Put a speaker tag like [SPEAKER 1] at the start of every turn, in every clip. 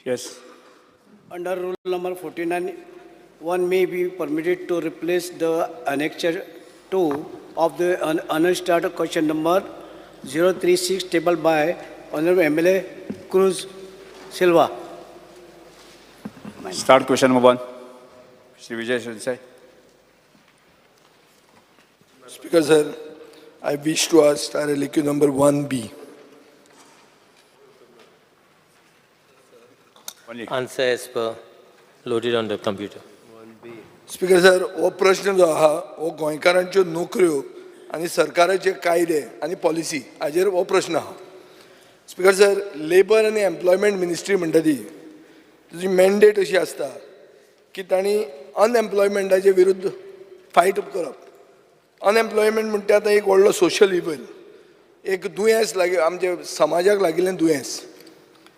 [SPEAKER 1] Yes.
[SPEAKER 2] Under rule number 49, one may be permitted to replace the annexure 2 of the unstarted question number 036 tabled by Honorable MLA Cruz Silva.
[SPEAKER 1] Start question number 1. Shri Vijay Shansai.
[SPEAKER 3] Speaker sir, I wish to ask star LQ number 1B.
[SPEAKER 4] Answer as per loaded on the computer.
[SPEAKER 3] Speaker sir हो प्रश्न जो आहा हो गोंयकारांच्यो नोकऱ्यो आनी सरकाराचे कायदे आनी पॉलिसी हाजेर हो प्रश्न आहा. स्पीकर सर, लेबर आनी एम्प्लॉयमेंट मिनिस्ट्री म्हणटा ती तुजी मॅन्डेट अशी आसता की तांणी अनएम्प्लॉयमेंटाचे विरुद्ध फायट करप. अनएम्प्लॉयमेंट म्हणटा आतां एक व्हडलो सोशल इव्हल, एक दुयेंस आमच्या समाजाक लागिल्लें दुयेंस,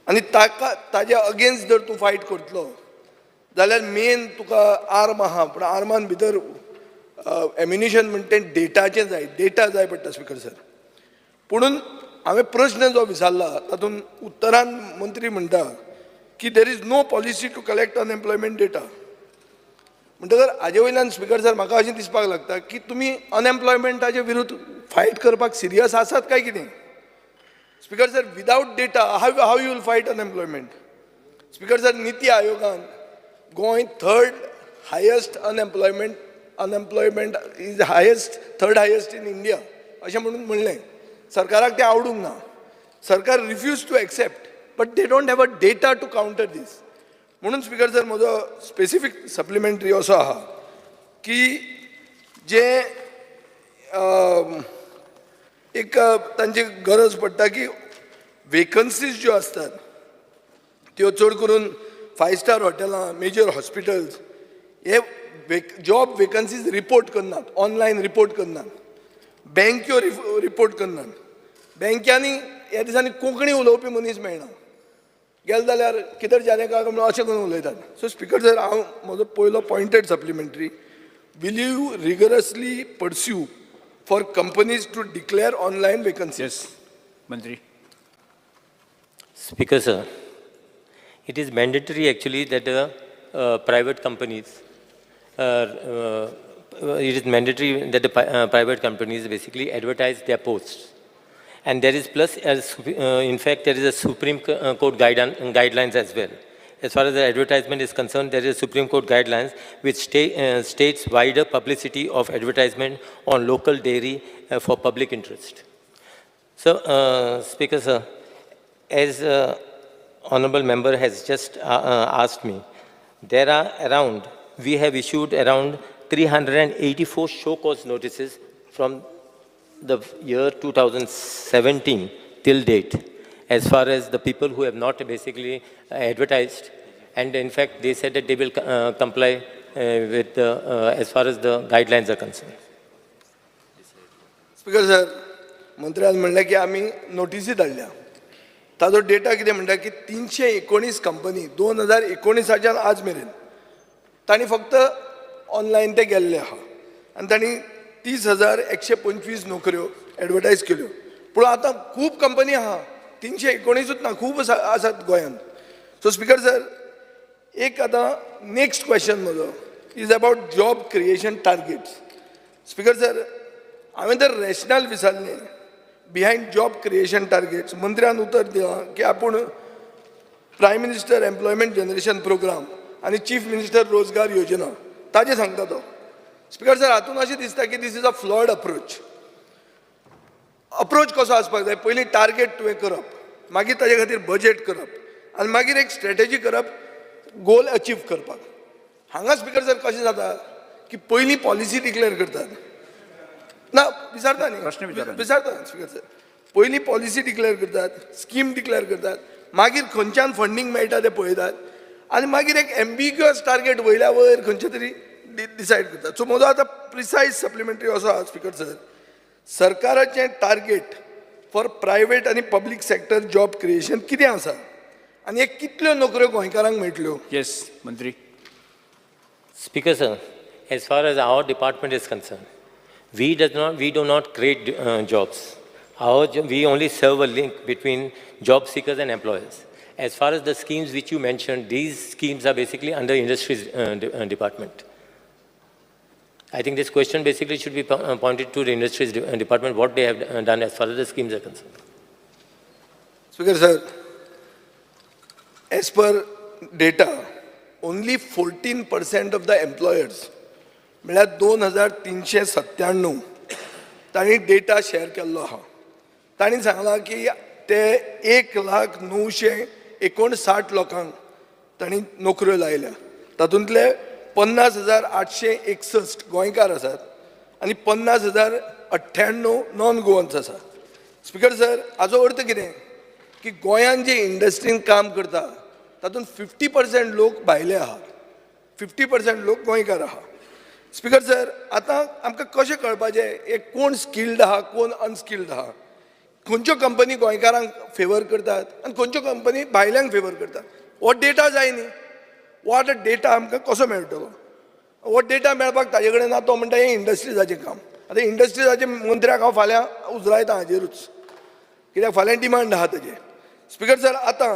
[SPEAKER 3] आनी ताज्या अगेन्स्ट जर तूं फायट करतलो जाल्यार मेन तुका आर्म आहा, पूण आर्मान भितर एम्युनिशन म्हणटा तें डेटाचें जाय, डेटा जाय पडटा स्पीकर सर. पुणून हांवें प्रश्न जो विचारला तातूंत उत्तरान मंत्री म्हणटा की there is no policy to collect unemployment data. म्हणटकर हाजे वयल्यान स्पीकर सर म्हाका अशें दिसपाक लागता की तुमी अनएम्प्लॉयमेंटाचे विरुद्ध फायट करपाक सिरियस आसात काय कितें. Speaker sir, without data how you will fight unemployment. Speaker sir, Niti आयोगान गोंय third highest unemployment is highest, third highest in India अशें म्हणून म्हणलें. सरकाराक तें आवडूंक ना. सरकार refuse to accept, but they don't have a data to counter this. म्हणून स्पीकर सर, म्हजो स्पेसिफीक सप्लिमेंटरी असो आहा की जे एक तांची गरज पडटा की वेकन्सीज ज्यो असतात त्यो चड करून 5 स्टार हॉटेलां, मेजर हॉस्पिटल्स हे जॉब वेकन्सीज रिपोर्ट करनात, ऑनलायन रिपोर्ट करनात, बँक्यो रिपोर्ट करनात. बँकांनी ह्या दिसांनी कोंकणी उलोवपी मनीस मेळना. गेले जाल्यार कितें जालें काय म्हणून अशें करून उलयतात. सो स्पीकर सर, हांव म्हजो पयलो pointed supplementary, will you rigorously pursue for companies to declare online vacancies?
[SPEAKER 1] Yes, Mantri.
[SPEAKER 4] Speaker sir, it is mandatory actually that private companies, it is mandatory that the private companies basically advertise their posts. And there is plus, in fact, there is a Supreme Court guidelines as well. As far as the advertisement is concerned, there is Supreme Court guidelines which states wider publicity of advertisement on local dairy for public interest. So, Speaker sir, as honourable member has just asked me, there are around, we have issued around 384 show cause notices from the year 2017 till date, as far as the people who have not basically advertised, and in fact they said that they will comply with the, as far as the guidelines are concerned.
[SPEAKER 3] Speaker sir, मंत्र्यान म्हणलें की आमी नोटिसी धाडल्या. ताजो data कितें म्हणटा की 319 company 2019च्यान आज मेरेन तांणी फक्त ऑनलायन ते गेल्ले आहा आनी तांणी 30,125 नोकऱ्यो एडवर्टायज केल्यो. पूण आतां खूब कंपनी आहा, 319च ना, खूब आसात गोंयांत. सो स्पीकर सर, एक आतां नेक्स्ट क्वेश्चन म्हजो is about job creation targets. Speaker sir, हांवें तर रॅशनल विचारलें बिहायंड जॉब क्रिएशन टार्गेट्स. मंत्र्यान उतर दिलां की आपूण prime minister employment generation programme आनी चीफ मिनिस्टर रोजगार योजना ताजें सांगता तो. स्पीकर सर, हातूंत अशें दिसता की this is a flawed approach. Approach कसो आसपाक जाय, पयलीं टार्गेट तुवें करप, मागीर ताजे खातीर बजेट करप, आनी मागीर एक स्ट्रॅटेजी करप गोल अचीव करपाक. हांगा स्पीकर सर कशें जाता की पयलीं पॉलिसी डिक्लेअर करतात ना, विचारता न्ही, विचारता स्पीकर सर, पयलीं पॉलिसी डिक्लेअर करतात, स्कीम डिक्लेअर करतात, मागीर खंयच्यान फंडींग मेळटा तें पळयतात, आनी मागीर एक एम्बिग्युअस टार्गेट वयल्या वयर खंयचे तरी डिसायड करतात. सो म्हजो आतां प्रिसायज सप्लिमेंटरी असो आहा स्पीकर सर, सरकाराचें टार्गेट फॉर प्रायवेट आनी पब्लीक सेक्टर जॉब क्रिएशन कितें आसा आनी एक कितल्यो नोकऱ्यो गोंयकारांक मेळटल्यो?
[SPEAKER 1] Yes, Mantri.
[SPEAKER 4] Speaker sir, as far as our department is concerned, we do not create jobs. We only serve a link between job seekers and employers. As far as the schemes which you mentioned, these schemes are basically under industries department. I think this question basically should be pointed to the industries department, what they have done as far as the schemes are concerned.
[SPEAKER 3] Speaker sir, as per data, only 14% of the employers, म्हळ्यार 2397 तांणी data share केल्लो आहा. तांणी सांगलां की ते 1,959 लोकांक तांणी नोकऱ्यो लायल्या. तातूंतले 50,861 गोंयकार आसात आनी 50,098 नॉन गोवन्स आसात. स्पीकर सर, हाचो अर्थ कितें की गोंयान जे इंडस्ट्रीन काम करता तातूंत 50% लोक भायले आहात, 50% लोक गोंयकार आहात. स्पीकर सर, आतां आमकां कशें कळपाचें एक कोण स्किल्ड आहा कोण अनस्किल्ड आहा, खंयच्यो कंपनी गोंयकारांक फेवर करतात आनी खंयच्यो कंपनी भायल्यांक फेवर करतात, हो डेटा जाय न्ही. हो आतां डेटा आमकां कसो मेळटलो? हो डेटा मेळपाक ताजे कडेन ना. तो म्हणटा हें इंडस्ट्रीजाचें काम. आतां इंडस्ट्रीजाच्या मंत्र्याक हांव फाल्यां उजरायतां हाजेरूच, कित्याक फाल्यां डिमांड आहा ताजेर. स्पीकर सर, आतां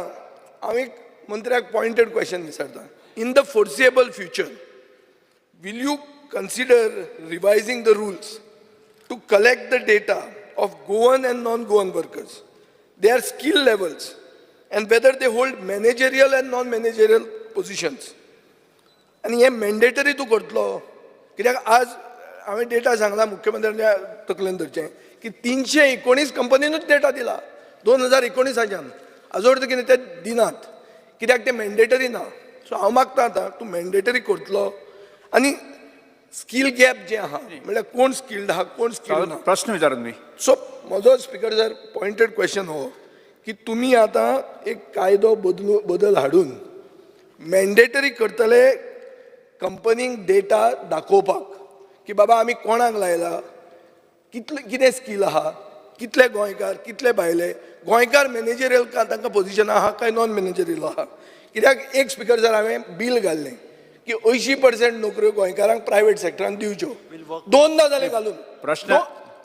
[SPEAKER 3] हांव एक मंत्र्याक पॉयंटेड क्वेश्चन विचारता. In the foreseeable future will you consider revising the rules to collect the data of Goan and non-Goan workers, their skill levels, and whether they hold managerial and non-managerial positions? And हे mandatory तूं करतलो, कित्याक आज हांवें data सांगला मुख्यमंत्र्याच्या तकलेन धरचें की 319 कंपनीनूच data दिला 2019च्यान. हाजो अर्थ कितें, ते दिनात कित्याक ते मॅन्डेटरी ना. सो हांव मागता आतां तूं मॅन्डेटरी करतलो आनी स्कील गॅप जे आहा म्हळ्यार कोण स्किल्ड आहा कोण स्किल्ड ना.
[SPEAKER 1] प्रश्न विचारा तुम्ही.
[SPEAKER 3] सो म्हजो स्पीकर सर पॉयंटेड क्वेश्चन हो की तुमी आतां एक कायदो बदल हाडून मॅन्डेटरी करतले कंपनीक डेटा दाखोवपाक की बाबा आमी कोणाक लायला, कितें स्कील आहा, कितले गोंयकार कितले भायले, गोंयकार मॅनेजरियल तांकां पोजिशन आहा काय नॉन मॅनेजरियल आहा. कित्याक एक स्पीकर सर हांवें बील घाल्लें की 80% नोकऱ्यो गोंयकारांक प्रायवेट सेक्टरान दिवच्यो. 2दा जालें घालून.
[SPEAKER 1] प्रश्न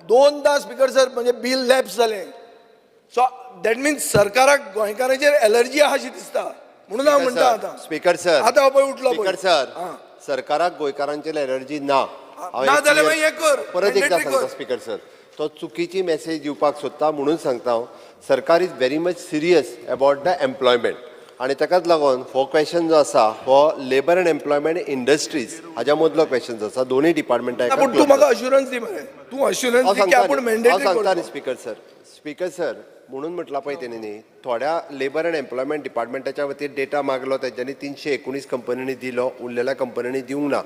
[SPEAKER 3] 2दा स्पीकर सर म्हणजे बील लॅप्स जालें. सो दॅट मिन्स सरकाराक गोंयकारांचेर एलर्जी आहा अशी दिसता. म्हणून हांव म्हणटा आतां
[SPEAKER 5] स्पीकर सर,
[SPEAKER 3] आतां पळय उठलो
[SPEAKER 5] स्पीकर सर, सरकाराक गोंयकारांचेर एलर्जी ना.
[SPEAKER 3] ना जाल्यार मागीर हें कर,
[SPEAKER 5] परत एकदा
[SPEAKER 3] mandatory
[SPEAKER 5] सांगता
[SPEAKER 3] कर.
[SPEAKER 5] स्पीकर सर, तो चुकीची मेसेज दिवपाक सोदता म्हणून सांगता हांव. सरकार is very much serious about the employment आनी ताकाच लागून हो क्वेश्चन जो आसा हो लेबर अँड एम्प्लॉयमेंट इंडस्ट्रीज हाज्या मदलो क्वेश्चन आसा. दोनूय डिपार्टमेंटाक
[SPEAKER 3] पूण तूं म्हाका अश्युरन्स दी मरे, तूं अश्युरन्स दी की आपूण मॅन्डेटरी
[SPEAKER 5] सांगता न्ही स्पीकर सर. स्पीकर सर, म्हणून म्हटला पळय तेणी न्ही, थोड्या लेबर अँड एम्प्लॉयमेंट डिपार्टमेंटाच्या वतीन डेटा मागलो, तेंच्यांनी 319 कंपनींनी दिलो, उरलेल्या कंपनींनी दिवंक ना.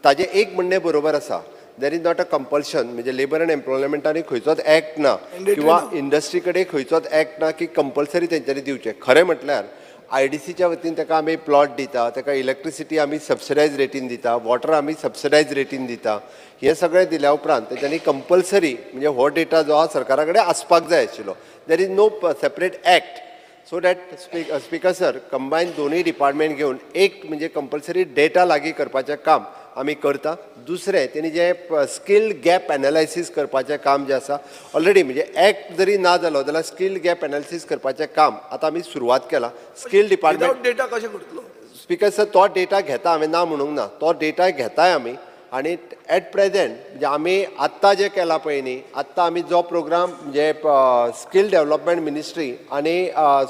[SPEAKER 5] ताजें एक म्हणणें बरोबर आसा. There is not a compulsion, म्हणजे लेबर अँड एम्प्लॉयमेंटांनी खंयचोच एक्ट ना किंवा इंडस्ट्री कडेन खंयचोच एक्ट ना की कंपल्सरी तेंच्यांनी दिवचें. खरें म्हटल्यार IDCच्या वतीन ताका आमी प्लॉट दिता, ताका इलेक्ट्रिसिटी आमी सबसिडायज रेटीन दिता, वॉटर आमी सबसिडायज रेटीन दिता. हें सगळें दिल्या उपरांत तेच्यांनी कंपल्सरी म्हणजे हो डेटा जो आहा सरकारा कडेन आसपाक जाय आशिल्लो. There is no separate act. So that speaker sir, combine दोनूय डिपार्टमेंट घेवन एक म्हणजे कंपल्सरी डेटा लागीं करपाचें काम आमी करता. दुसरें तेणी जे स्कील गॅप एनालायसीस करपाचें काम जें आसा ऑलरेडी म्हणजे एक्ट जरी ना जालो जाल्यार स्कील गॅप एनालिसीस करपाचें काम आतां आमी सुरवात केला. स्कील डिपार्टमेंट
[SPEAKER 3] डेटा कशें करतलो?
[SPEAKER 5] स्पीकर सर, तो डेटा घेता, हांवें ना म्हणूंक ना, तो डेटा घेताय आमी. आनी एट प्रेझेंट म्हणजे आमी आत्तां जें केलां पळय न्ही, आत्तां आमी जो प्रोग्राम म्हणजे स्कील डेव्हलपमेंट मिनिस्ट्री आनी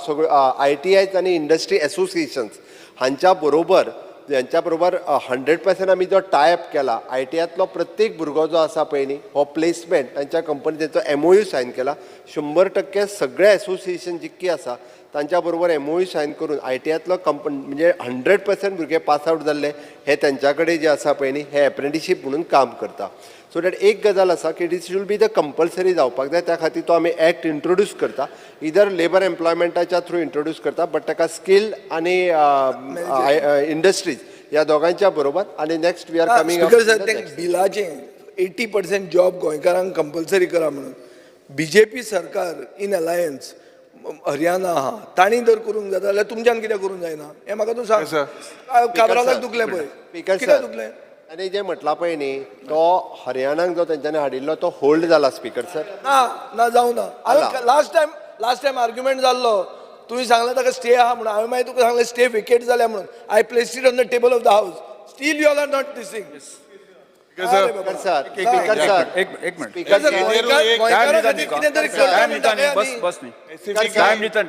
[SPEAKER 5] सगळ्यो ITIs आनी इंडस्ट्री एसोसिएशन्स हांच्या बरोबर 100% आमी जो टायप केला. ITIतलो प्रत्येक भुरगो जो आसा पळय न्ही, हो प्लेसमेंट तांच्या कंपनी तेंचो MOU सायन केला. 100% सगळे एसोसिएशन जितकी आसा तांच्या बरोबर MOU सायन करून ITIतलो कंपनी म्हणजे 100% भुरगे पास आउट जाल्ले हे तेंच्या कडेन जे आसा पळय न्ही हे एप्रेंटिसशीप म्हणून काम करता. सो दॅट एक गजाल आसा की it should be the compulsory जावपाक जाय. त्या खातीर तो आमी एक्ट इंट्रोड्यूस करता. इधर लेबर एम्प्लॉयमेंटाच्या थ्रू इंट्रोड्यूस करता, बट ताका स्कील आनी इंडस्ट्रीज ह्या दोगांच्या बरोबर. आनी next we are coming
[SPEAKER 3] speaker sir, ते बिलाचें 80% जॉब गोंयकारांक कंपल्सरी करा म्हणून BJP सरकार इन अलायन्स हरियाणा आहा तांणी जर करूंक जाता जाल्यार तुमच्यान कित्याक करूंक जायना हें म्हाका तूं सांग. काबरालाक दुखलें पळय, कित्याक दुखलें?
[SPEAKER 5] आनी जें म्हटलां पळय न्ही, तो हरियाणाक जो तेंच्यांनी हाडिल्लो तो होल्ड जाला स्पीकर सर.
[SPEAKER 3] ना जावं ना. लास्ट टायम आर्ग्युमेंट जाल्लो तुवें सांगलें ताका स्टे आहा म्हणून हांवें मागीर तुका सांगलें स्टे वेकेट जाल्या म्हणून I place it on the table of the house still you are not dissing
[SPEAKER 5] speaker sir speaker sir
[SPEAKER 1] एक मिनिट
[SPEAKER 5] स्पीकर सर
[SPEAKER 3] गोंयकारा खातीर कितें तरी
[SPEAKER 1] टायम दिता न्ही
[SPEAKER 3] करता
[SPEAKER 1] बस न्ही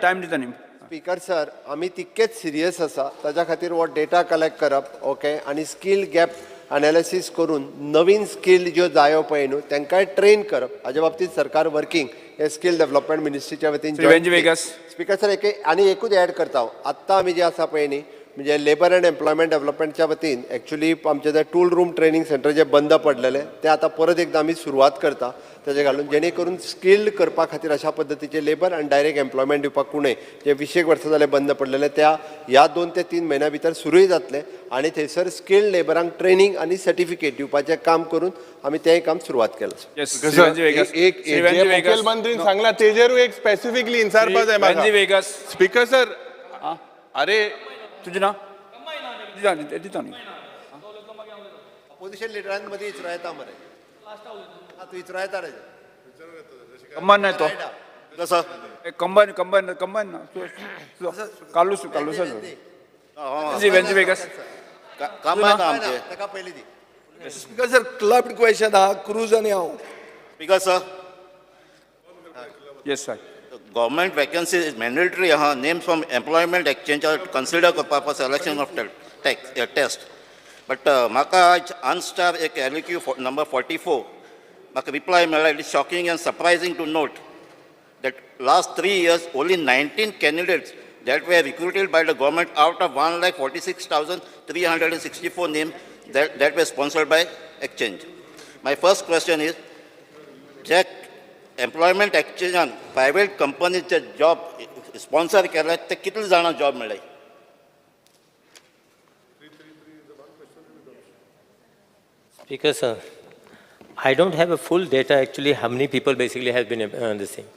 [SPEAKER 1] टायम दिता न्ही
[SPEAKER 5] स्पीकर सर आमी तितकेच सिरियस आसा ताच्या खातीर हो डेटा कलेक्ट करप ओके आनी स्कील गॅप एनालिसीस करून नवीन स्कील ज्यो जायो पळय न्हू तांकांय ट्रेन करप हाच्या बाबतींत सरकार वर्किंग हे स्कील डेव्हलपमेंट मिनिस्ट्रीच्या वतीन
[SPEAKER 1] वेंजी वेगस.
[SPEAKER 5] स्पीकर सर आनी एकूच ऍड करता हांव आत्तां आमी जे आसा पळय न्ही म्हणजे लेबर अँड एम्प्लॉयमेंट डेव्हलपमेंटच्या वतीन एक्चुअली आमचे जे टूल रूम ट्रेनिंग सेंटर जे बंद पडलेले ते आतां परत एकदां आमी सुरवात करता तेजे घालून जेणे करून स्किल्ड करपा खातीर अशा पद्दतीचे लेबर आनी डायरेक्ट एम्प्लॉयमेंट दिवपाक कुणय जे 20 वर्सां जाले बंद पडलेले त्या ह्या 2 ते 3 म्हयन्या भितर सुरूय जातले आनी थंयसर स्किल्ड लेबरांक ट्रेनिंग आनी सर्टिफिकेट दिवपाचें काम करून आमी तेंय काम सुरवात केलां
[SPEAKER 6] एक जे मुखेलमंत्रीन सांगला तेजेरूय एक स्पेसिफिकली इन्सारपा जाय म्हाका
[SPEAKER 1] वेगस.
[SPEAKER 6] स्पीकर सर अरे
[SPEAKER 1] तुजें नांव दिता न्ही
[SPEAKER 5] अपोजिशन लिडरां मदीं इचरो येता मरे तूं इचरो येता रे
[SPEAKER 1] कंबायन नाही तो
[SPEAKER 5] कसो
[SPEAKER 1] कंबायन ना कालूस वेंजी वेगस
[SPEAKER 5] ताका पयलीं दी
[SPEAKER 3] स्पीकर सर क्लब्ड क्वेश्चन आहा क्रूज आनी हांव
[SPEAKER 7] Because
[SPEAKER 1] yes sir
[SPEAKER 7] government vacancy is mandatory. Names from employment exchange are considered for selection of test. But Maka Unstar ek LQ number 44. Maka reply mela, it is shocking and surprising to note that last 3 years only 19 candidates that were recruited by the government out of 1,46,364 names that were sponsored by exchange. My first question is, check employment एक्सचेंजान private कंपनीचे job sponsor केले ते कितले जाणां job मेळ्ळे
[SPEAKER 4] Speaker sir, I don't have a full data actually how many people basically have been the same.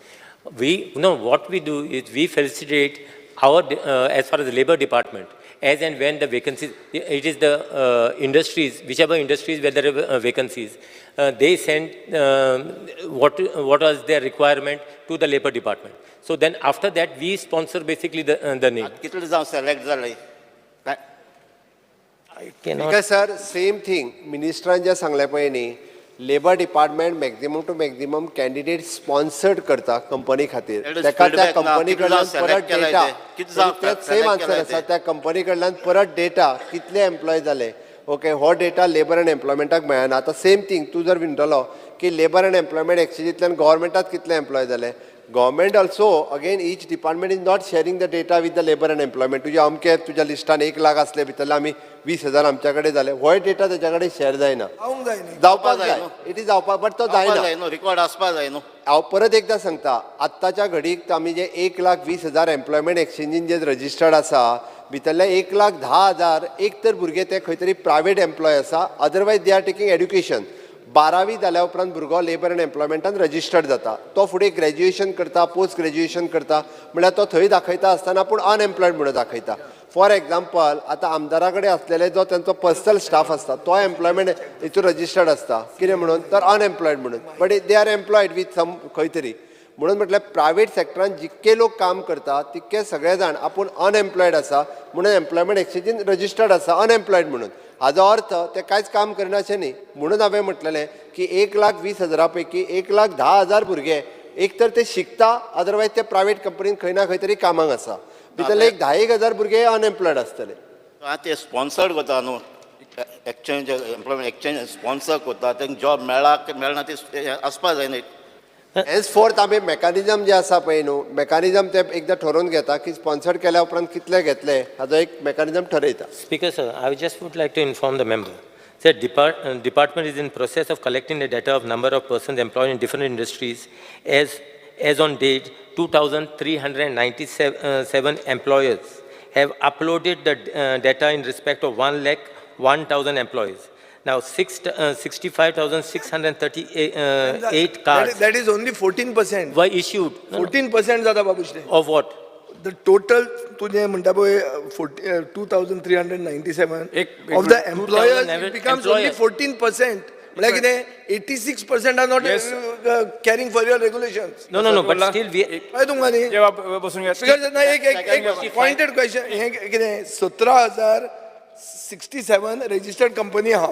[SPEAKER 4] What we do is we facilitate our as far as the labor department as and when the vacancies, it is the industries, whichever industries where there are vacancies, they send what was their requirement to the labor department. So then after that we sponsor basically the name.
[SPEAKER 7] कितले जावन select जाले
[SPEAKER 4] I cannot.
[SPEAKER 5] Because sir, same thing. मिनिस्टरान जे सांगले पळय न्ही labour department maximum to maximum candidate sponsored करता company खातीर
[SPEAKER 7] That is
[SPEAKER 5] ताका त्या
[SPEAKER 7] feedback ना.
[SPEAKER 5] कंपनी
[SPEAKER 7] कितले
[SPEAKER 5] कडल्यान
[SPEAKER 7] जावन
[SPEAKER 5] परत
[SPEAKER 7] select केलाय
[SPEAKER 5] डेटा
[SPEAKER 7] ते? कितले जावन
[SPEAKER 5] सेम
[SPEAKER 7] select
[SPEAKER 5] आन्सर
[SPEAKER 7] केलाय
[SPEAKER 5] आसा
[SPEAKER 7] ते?
[SPEAKER 5] त्या कंपनी कडल्यान परत डेटा कितले एम्प्लॉय जाले ओके हो डेटा लेबर अँड एम्प्लॉयमेंटाक मेळना आतां सेम थिंग तूं जर विंटलो की लेबर अँड एम्प्लॉयमेंट एक्सचेंजींतल्यान गव्हर्मेंटात कितले एम्प्लॉय जाले government also again each department is not sharing the data with the labour and employment तुझे अमके तुज्या लिस्टान 1 लाख असले भितरले आमी 20,000 आमच्या कडेन जाले हो डेटा तेच्या कडेन शेअर जायना
[SPEAKER 3] जावंक जाय न्ही
[SPEAKER 5] जावपाक जाय इट इज जावपाक बट तो जायना
[SPEAKER 7] न्हू रिकॉर्ड आसपा जाय न्हू
[SPEAKER 5] हांव परत एकदां सांगता आत्ताच्या घडीक आमी जे 1,20,000 एम्प्लॉयमेंट एक्सचेंजीन जे रजिस्टर्ड आसा भितरले 1,10,000 एक तर भुरगे ते खंय तरी प्रायवेट एम्प्लॉय आसा otherwise they are taking education 12वी जाल्या उपरांत भुरगो लेबर अँड एम्प्लॉयमेंटान रजिस्टर्ड जाता तो फुडें ग्रॅज्युएशन करता पोस्ट ग्रॅज्युएशन करता म्हळ्यार तो थंय दाखयता आसतना पूण अनएम्प्लॉयड म्हणून दाखयता फॉर एग्जाम्पल आतां आमदारा कडेन आसलेले जो तांचो पर्सनल स्टाफ आसता तो एम्प्लॉयमेंट हितून रजिस्टर्ड आसता कितें म्हणून तर अनएम्प्लॉयड म्हणून but they are employed with some खंय तरी म्हणून म्हटल्यार प्रायवेट सेक्टरान जितके लोक काम करता तितके सगळे जाण आपूण अनएम्प्लॉयड आसा म्हणून एम्प्लॉयमेंट एक्सचेंजीन रजिस्टर्ड आसा अनएम्प्लॉयड म्हणून हाजो अर्थ ते कांयच काम करना अशें न्ही म्हणून हांवें म्हटलेलें की 1,20,000 पैकी 1,10,000 भुरगे एक तर ते शिकता अदरवायज ते प्रायवेट कंपनीन खंय ना खंय तरी कामाक आसा भितरले 10,000 भुरगे अनएम्प्लॉयड आसतले
[SPEAKER 7] ते स्पॉन्सर्ड करता न्हू एक्सचेंज एम्प्लॉयमेंट एक्सचेंज स्पॉन्सर करता तांकां जॉब मेळना ते आसपा जाय न्ही
[SPEAKER 5] हेज फोर्थ आमी मेकानिजम जे आसा पळय न्हू मेकानिजम ते एकदां ठरोवन घेता की स्पॉन्सर्ड केल्या उपरांत कितले घेतले हाजो एक mechanism ठरयता
[SPEAKER 4] Speaker sir, I just would like to inform the member that department is in process of collecting the data of number of persons employed in different industries as on date 2,397 employers have uploaded the data in respect of 1,01,000 employees. Now 65,638 cards
[SPEAKER 3] that is only 14%
[SPEAKER 4] were issued.
[SPEAKER 3] 14% जाता बाबूश्री
[SPEAKER 4] Of what?
[SPEAKER 3] The total तुझे म्हणटा पळय 2,397
[SPEAKER 1] एक
[SPEAKER 3] of the employers
[SPEAKER 4] employers.
[SPEAKER 3] Becomes only 14% म्हळ्यार कितें 86% are not
[SPEAKER 1] Yes.
[SPEAKER 3] Caring for your regulations
[SPEAKER 4] No, but still we,
[SPEAKER 3] काय तुमकां न्ही
[SPEAKER 1] जेव्हा बसून घ्या
[SPEAKER 3] स्पीकर ना एक पॉइंटेड क्वेश्चन हे कितें 17,067 रजिस्टर्ड कंपनी आहा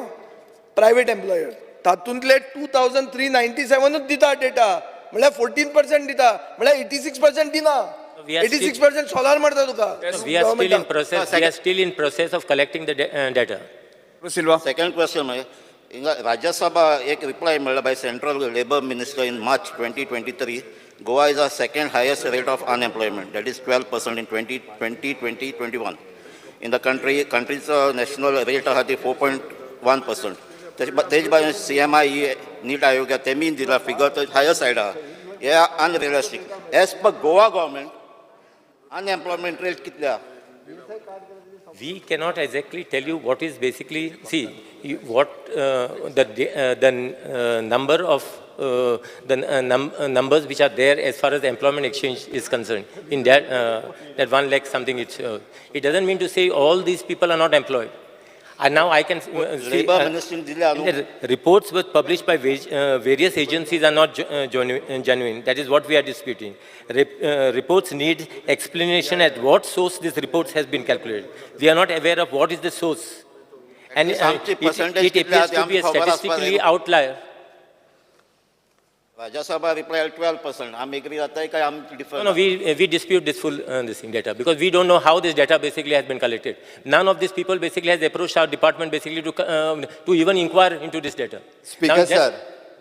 [SPEAKER 3] प्रायव्हेट एम्प्लॉयर तातूंतले 2,397 दिता डेटा म्हळ्यार 14% दिता म्हळ्यार 86% दिना
[SPEAKER 4] We are still-
[SPEAKER 3] 86% सोलार मारता तुका
[SPEAKER 4] we are still in process, we are still in process of collecting the data.
[SPEAKER 1] Silva
[SPEAKER 7] Second question, हिंगा राज्यसभा एक रिप्लाय मेळ्ळा by Central Labour Minister in March 2023. Goa is our second highest rate of unemployment, that is 12% in 2020-21. In the country's national rate आहा ती 4.1%. तेजे भायर CMI नीट आयोग तेमी दिला फिगर तो हायर सायड आहा. हे unrealistic. As per Goa government unemployment rate कितले आहा?
[SPEAKER 4] We cannot exactly tell you what is basically, see, what the number of numbers which are there as far as the employment exchange is concerned. In that 1 lakh something, it doesn't mean to say all these people are not employed. And now I can see
[SPEAKER 7] Labour Ministry दिले आहा न्हू.
[SPEAKER 4] the reports were published by various agencies are not genuine. That is what we are disputing. Reports need explanation at what source this reports has been calculated. We are not aware of what is the source. And it appears to be a statistically outlier.
[SPEAKER 7] Rajya Sabha reply 12%. आम agree जाताय काय आम
[SPEAKER 4] No,
[SPEAKER 7] different?
[SPEAKER 4] we dispute this full this thing data because we don't know how this data basically has been collected. None of these people basically has approached our department basically to even inquire into this data.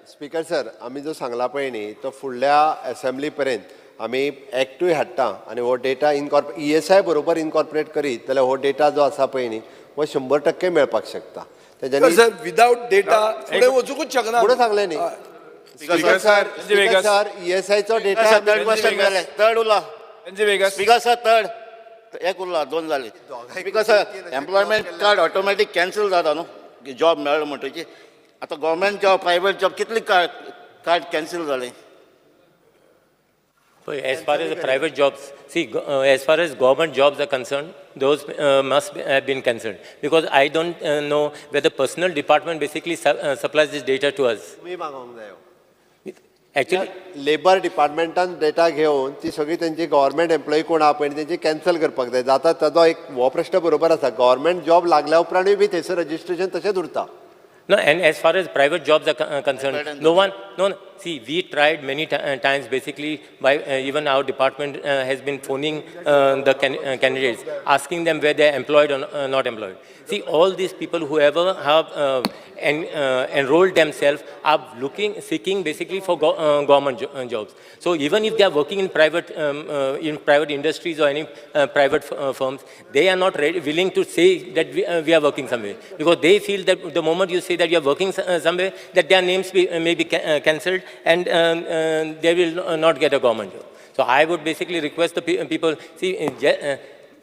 [SPEAKER 5] Speaker sir आमी जो सांगला पळय न्ही तो फुडल्या assembly पर्यंत आमी एक्टूय हाडटा आनी हो डेटा ESI बरोबर इनकॉर्पोरेट करीत जाल्यार हो डेटा जो आसा पळय न्ही हो 100% मेळपाक शकता. तेज्यानी
[SPEAKER 3] सर विदाउट डेटा फुडें वचूंकच शकना
[SPEAKER 5] फुडें सांगलें न्ही
[SPEAKER 7] स्पीकर सर
[SPEAKER 5] ESI चो डेटा
[SPEAKER 7] थर्ड क्वेश्चन मेळ्ळे. थर्ड उरला. स्पीकर सर थर्ड एक उरला 2 जाले. Speaker sir employment card automatic cancel जाता न्हू जॉब मेळ्ळो म्हणटची. आतां गव्हर्मेंट जॉब प्रायव्हेट जॉब कितले कार्ड कॅन्सल जाले?
[SPEAKER 4] As far as the private jobs, see, as far as government jobs are concerned, those must have been cancelled. Because I don't know whether personal department basically supplies this data to us. Actually,
[SPEAKER 5] labour डिपार्टमेंटान data घेवन ती सगळी त्यांची government employee कोण आहा पळय तेंची cancel करपाक जाय. जाता ताजो एक हो प्रश्न बरोबर आसा. गव्हर्मेंट जॉब लागल्या उपरांतूय बी थंयसर रजिस्ट्रेशन तशेंच उरता.
[SPEAKER 4] no, and as far as private jobs are concerned, no. See, we tried many times basically by even our department has been phoning the candidates, asking them whether they are employed or not employed. See, all these people who ever have enrolled themselves are seeking basically for government jobs. So even if they are working in private industries or any private firms, they are not willing to say that we are working somewhere, because they feel that the moment you say that you are working somewhere, that their names may be cancelled and they will not get a government job. So I would basically request the people, see,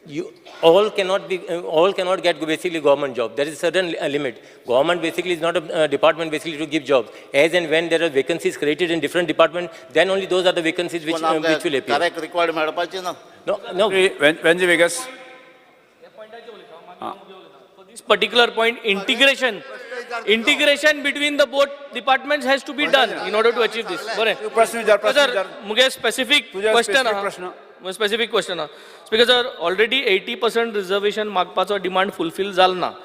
[SPEAKER 4] you all cannot get basically government job. There is a certain limit. Government basically is not a department basically to give jobs. As and when there are vacancies created in different departments, then only those are the vacancies which will appear.
[SPEAKER 7] Correct record मेळपाची ना.
[SPEAKER 4] No.
[SPEAKER 1] Venzy Viegas
[SPEAKER 8] This particular point, integration between the both departments has to be done in order to achieve this.
[SPEAKER 1] प्रश्न विचार
[SPEAKER 8] Sir, मुगे specific question specific question. Because sir, already 80% reservation मागपाचो demand fulfill जाला ना.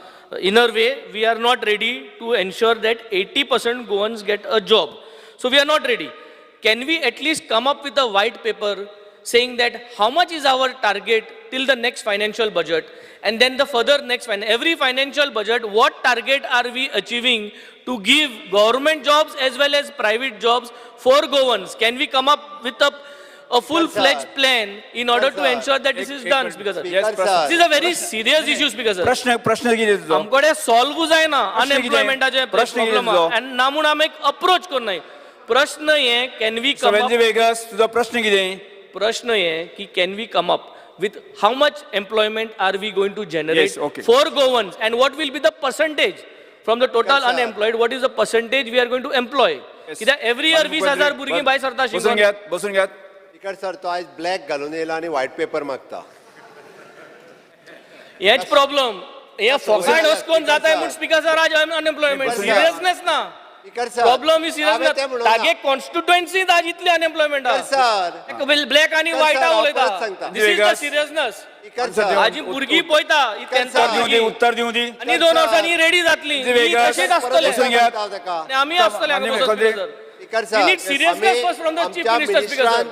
[SPEAKER 8] In a way, we are not ready to ensure that 80% Goans get a job. So we are not ready. Can we at least come up with a white paper saying that how much is our target till the next financial budget, and then the further next every financial budget, what target are we achieving to give government jobs as well as private jobs for Goans? Can we come up with a full-fledged plan in order to ensure that this is done? Because this is a very serious issue, because
[SPEAKER 1] प्रश्न कितें तुजो?
[SPEAKER 8] आमकडे solve जायना अनएम्प्लॉयमेंटाचे problem आणि ना म्हणून आमी एक approach करनाय. प्रश्न हे can we come
[SPEAKER 1] Venzy Viegas तुजो प्रश्न कितें?
[SPEAKER 8] प्रश्न हे की can we come up with how much employment are we going to generate for Goans, and what will be the percentage from the total unemployed, what is the percentage we are going to employ? Kiत्याक every year 20,000 भुरगीं भायर सरता शिकून.
[SPEAKER 1] बसून घ्यात.
[SPEAKER 5] Speaker sir तो आज black घालून येयला आनी व्हाईट पेपर मागता.
[SPEAKER 8] हेच प्रॉब्लेम हे फॉकाण वचून जाताय म्हूण स्पीकर सर आज अनएम्प्लॉयमेंट सिरियसनेस ना.
[SPEAKER 5] Speaker sir,
[SPEAKER 8] प्रॉब्लम इज
[SPEAKER 5] हांवें तें
[SPEAKER 8] सिरियस
[SPEAKER 5] म्हणूंक ना.
[SPEAKER 8] तागे कॉन्स्टिट्युएन्सी आज इतली अनएम्प्लॉयमेंट
[SPEAKER 5] Speaker sir,
[SPEAKER 8] ब्लॅक आणि
[SPEAKER 5] Sir,
[SPEAKER 8] व्हाईट
[SPEAKER 5] sir, हांव
[SPEAKER 8] उलयता
[SPEAKER 5] परत सांगता.
[SPEAKER 8] This is the
[SPEAKER 1] Vegas.
[SPEAKER 8] Seriousness
[SPEAKER 5] Speaker sir,
[SPEAKER 8] हाजी भुरगीं पळयता ही
[SPEAKER 5] Sir,
[SPEAKER 1] दिवं दी उत्तर दिवं दी
[SPEAKER 8] आनी 2 वर्सांनी रेडी जातली
[SPEAKER 1] Vegas.
[SPEAKER 8] तशीच आसतले
[SPEAKER 1] बसून घ्या.
[SPEAKER 8] आनी आमी आसतले हांगा
[SPEAKER 1] मान्य
[SPEAKER 8] बसून
[SPEAKER 1] Macaulay.
[SPEAKER 8] speaker sir.
[SPEAKER 5] Speaker
[SPEAKER 8] We
[SPEAKER 5] sir,
[SPEAKER 8] need seriousness first from the chief minister, Speaker sir.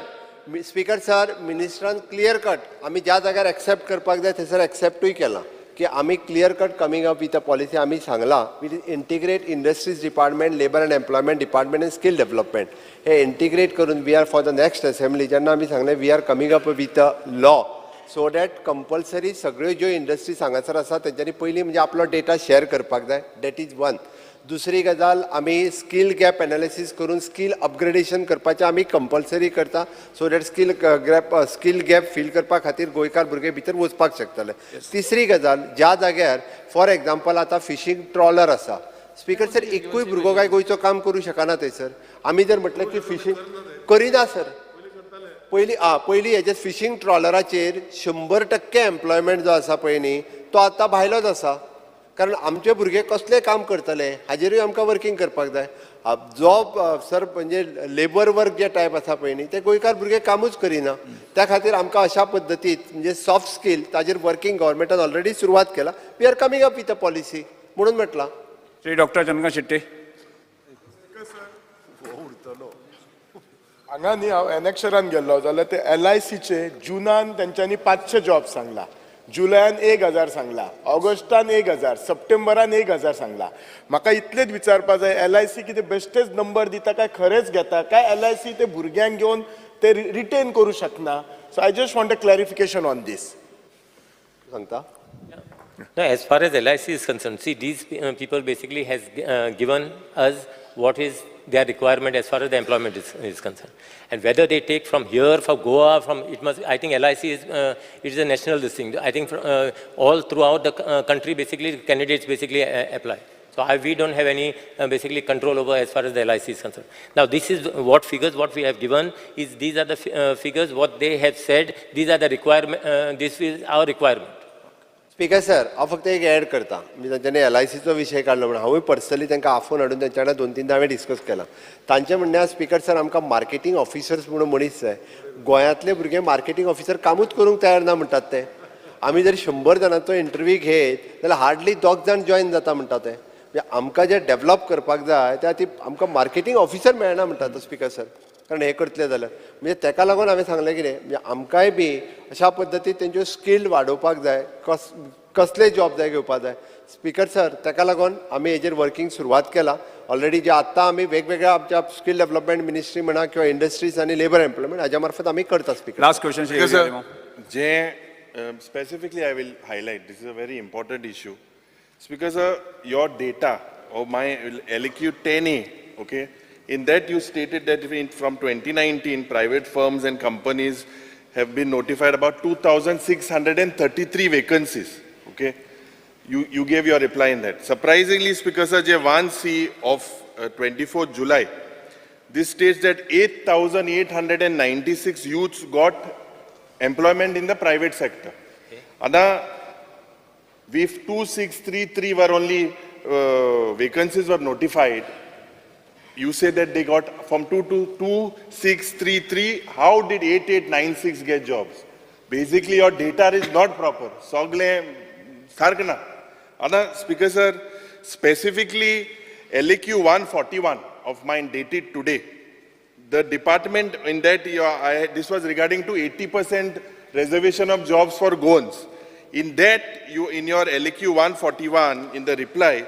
[SPEAKER 5] Speaker sir, मिनिस्टरान क्लियर कट आमी ज्या जाग्यार एक्सेप्ट करपाक जाय थंयसर एक्सेप्टूय केला की आमी clear cut coming up with a policy आमी सांगला with integrate industries department, labour and employment department and skill development हे इंटिग्रेट करून we are for the next assembly जेन्ना आमी सांगलें we are coming up with a law so that compulsory सगळ्यो ज्यो industries हांगासर आसा तेंच्यांनी पयलीं म्हणजे आपलो डेटा शेअर करपाक जाय. That is one. दुसरी गजाल आमी स्कील गॅप एनालिसीस करून स्कील अपग्रेडेशन करपाचें आमी कंपल्सरी करता so that skill gap feel करपा खातीर गोंयकार भुरगे भितर वचपाक शकतले. तिसरी गजाल ज्या जाग्यार फॉर एग्जाम्पल आतां फिशींग ट्रॉलर आसा स्पीकर सर एकूय भुरगो काय गोंयचो काम करूं शकना थंयसर. आमी जर म्हटलें की फिशींग करिना सर पयलीं हेजे फिशींग ट्रॉलराचेर 100% एम्प्लॉयमेंट जो आसा पळय न्ही तो आतां भायलोच आसा कारण आमचे भुरगे कसले काम करतले हाजेरूय आमकां वर्किंग करपाक जाय. जॉब सर म्हणजे लेबर वर्क जे टायप आसा पळय न्ही ते गोंयकार भुरगे कामूच करिना. त्या खातीर आमकां अशा पद्दतीत म्हणजे सॉफ्ट स्कील ताजेर वर्किंग गव्हर्मेंटान ऑलरेडी सुरवात केला. We are coming up with a policy म्हणून म्हटलां.
[SPEAKER 1] श्री डॉक्टर चंद्रकांत शेट्टी.
[SPEAKER 9] हांगा न्ही हांव एनेक्शरान गेल्लो जाल्यार ते LICचे जुनान तेंच्यांनी 500 जॉब सांगला, जुलयान 1000 सांगला, ऑगस्टान 1000, सप्टेंबरान 1000 सांगला. म्हाका इतलेच विचारपाक जाय LIC कितें बेश्टेच नंबर दिता काय खरेंच घेता काय LIC ते भुरग्यांक घेवन ते रिटेन करू शकना. So I just want a clarification on this.
[SPEAKER 5] सांगता.
[SPEAKER 4] No, as far as LIC is concerned, see, these people basically has given us what is their requirement as far as the employment is concerned. And whether they take from here, from Goa, from, it must, I think LIC is, it is a national this thing. I think all throughout the country, basically, candidates basically apply. So we don't have any basically control over as far as the LIC is concerned. Now, this is what figures, what we have given is, these are the figures, what they have said, these are the requirement, this is our requirement.
[SPEAKER 5] Speaker sir हांव फक्त एक add करता म्हणजे तांच्यांनी LICचो विशय काडलो म्हणून हांवूय पर्सनली तांकां आफोन हाडून तांच्या वांगडा 2-3 हांवें डिस्कस केला. तांचें म्हणणें आसा स्पीकर सर आमकां मार्केटींग ऑफिसर्स म्हणून मनीस जाय. गोंयांतले भुरगे मार्केटींग ऑफिसर कामूच करूंक तयार ना म्हणटात ते. आमी जर 100 जाणांचो इंटरव्यू घेत जाल्यार हार्डली 2 जाण जॉयन जाता म्हणटा ते. म्हणजे आमकां जे डेव्हलप करपाक जाय त्या खातीर आमकां मार्केटींग ऑफिसर मेळना म्हणटा तो स्पीकर सर कारण हे करतले जाल्यार. म्हणजे ताका लागून हांवें सांगलें कितें म्हणजे आमकांय बी अशा पद्दतीन तेंच्यो स्कील वाडोवपाक जाय, कसले जॉब जाय घेवपाक जाय. स्पीकर सर ताका लागून आमी हेजेर वर्किंग सुरवात केला ऑलरेडी. जे आत्तां आमी वेगवेगळ्या आमच्या स्कील डेव्हलपमेंट मिनिस्ट्री म्हणा किंवा इंडस्ट्रीज आनी लेबर एम्प्लॉयमेंट हाज्या मार्फत आमी करता. स्पीकर
[SPEAKER 1] लास्ट क्वेश्चन श्री
[SPEAKER 6] जे specifically I will highlight, this is a very important issue. Speaker sir, your data of my LQ 10A, okay, in that you stated that from 2019 private firms and companies have been notified about 2,633 vacancies. Okay, you gave your reply in that. Surprisingly, Speaker sir, J1C of 24th July, this states that 8,896 youths got employment in the private sector. Okay. If 2,633 were only vacancies were notified, you say that they got from 2 to 2,633. How did 8,896 get jobs? Basically, your data is not proper. Sogle sargna. Other Speaker sir, specifically LQ 141 of mine dated today. The department in that this was regarding to 80% reservation of jobs for Goans. In that, in your LQ 141, in the reply,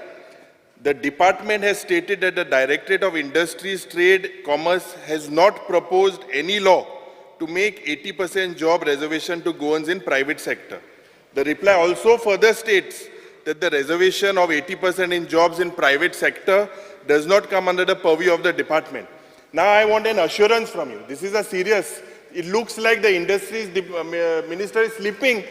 [SPEAKER 6] the department has stated that the Directorate of Industries, Trade, Commerce has not proposed any law to make 80% job reservation to Goans in private sector. The reply also further states that the reservation of 80% in jobs in private sector does not come under the purview of the department. Now I want an assurance from you. This is a serious. It looks like the industries minister is sleeping.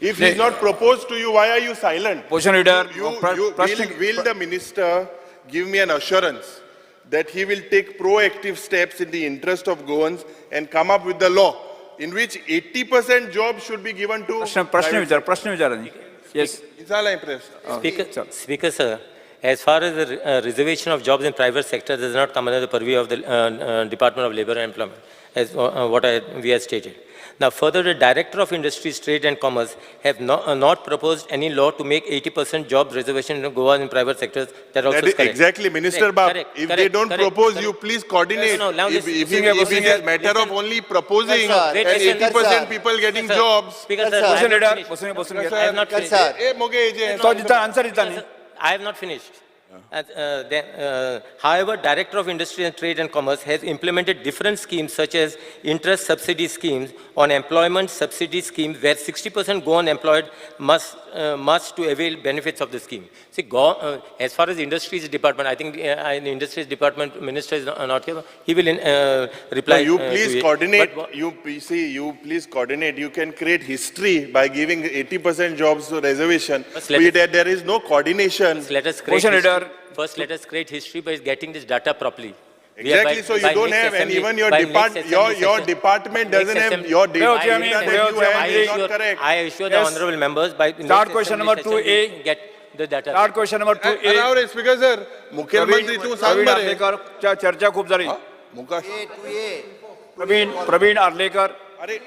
[SPEAKER 6] If he's not proposed to you, why are you silent?
[SPEAKER 1] Position leader.
[SPEAKER 6] Will the minister give me an assurance that he will take proactive steps in the interest of Goans and come up with the law in which 80% jobs should be given to
[SPEAKER 1] प्रश्न विचारा. Yes.
[SPEAKER 6] It's all I press.
[SPEAKER 4] Speaker sir, As far as the reservation of jobs in private sector does not come under the purview of the Department of Labor and Employment, as we have stated. Now, further, the Director of Industries, Trade and Commerce have not proposed any law to make 80% job reservation in Goa in private sectors. That also is correct.
[SPEAKER 6] Exactly, Minister Bab. If they don't propose, you please coordinate.
[SPEAKER 4] No, now
[SPEAKER 6] If
[SPEAKER 4] listen,
[SPEAKER 6] it is a matter of only proposing
[SPEAKER 5] Sir,
[SPEAKER 6] and
[SPEAKER 5] wait,
[SPEAKER 6] 80% people getting
[SPEAKER 4] Sir,
[SPEAKER 6] jobs.
[SPEAKER 4] Speaker,
[SPEAKER 5] Sir,
[SPEAKER 4] sir, I
[SPEAKER 1] Question
[SPEAKER 4] have not
[SPEAKER 1] leader,
[SPEAKER 4] finished.
[SPEAKER 1] question
[SPEAKER 4] I have not finished.
[SPEAKER 5] Sir,
[SPEAKER 1] So, answer itani.
[SPEAKER 4] I have not finished. However, Director of Industry and Trade and Commerce has implemented different schemes such as interest subsidy schemes on employment subsidy schemes where 60% go unemployed must to avail benefits of the scheme. See, as far as Industries Department, I think in Industries Department Minister is not here. He will reply.
[SPEAKER 6] So you
[SPEAKER 4] to
[SPEAKER 6] please
[SPEAKER 4] it.
[SPEAKER 6] coordinate.
[SPEAKER 4] But
[SPEAKER 6] You please coordinate. You can create history by giving 80% jobs to reservation.
[SPEAKER 4] First, let us-
[SPEAKER 6] There is no coordination.
[SPEAKER 4] let us create
[SPEAKER 1] Question
[SPEAKER 4] history.
[SPEAKER 1] leader.
[SPEAKER 4] First, let us create history by getting this data properly. We are
[SPEAKER 6] Exactly. So you
[SPEAKER 4] by
[SPEAKER 6] don't
[SPEAKER 4] next
[SPEAKER 6] have, and
[SPEAKER 4] assembly-
[SPEAKER 6] even your
[SPEAKER 4] by next assembly
[SPEAKER 6] your
[SPEAKER 4] session-
[SPEAKER 6] department doesn't
[SPEAKER 4] next
[SPEAKER 6] have
[SPEAKER 4] assembly-
[SPEAKER 6] your
[SPEAKER 1] Wait,
[SPEAKER 6] data
[SPEAKER 1] Chairman,
[SPEAKER 6] that
[SPEAKER 1] wait,
[SPEAKER 6] you have
[SPEAKER 1] Chairman,
[SPEAKER 6] is not correct.
[SPEAKER 4] I assure the
[SPEAKER 1] Yes.
[SPEAKER 4] honorable members by next
[SPEAKER 1] Start question
[SPEAKER 4] assembly
[SPEAKER 1] number
[SPEAKER 4] session
[SPEAKER 1] 2A.
[SPEAKER 4] we will get the data.
[SPEAKER 1] Start question number 2A.
[SPEAKER 6] अरे speaker sir मुख्यमंत्री तू सांग
[SPEAKER 1] प्रवीण
[SPEAKER 6] बरे
[SPEAKER 1] आर्लेकरच्या चर्चा खूप झाली.
[SPEAKER 6] मुका
[SPEAKER 1] प्रवीण आर्लेकर.
[SPEAKER 6] अरे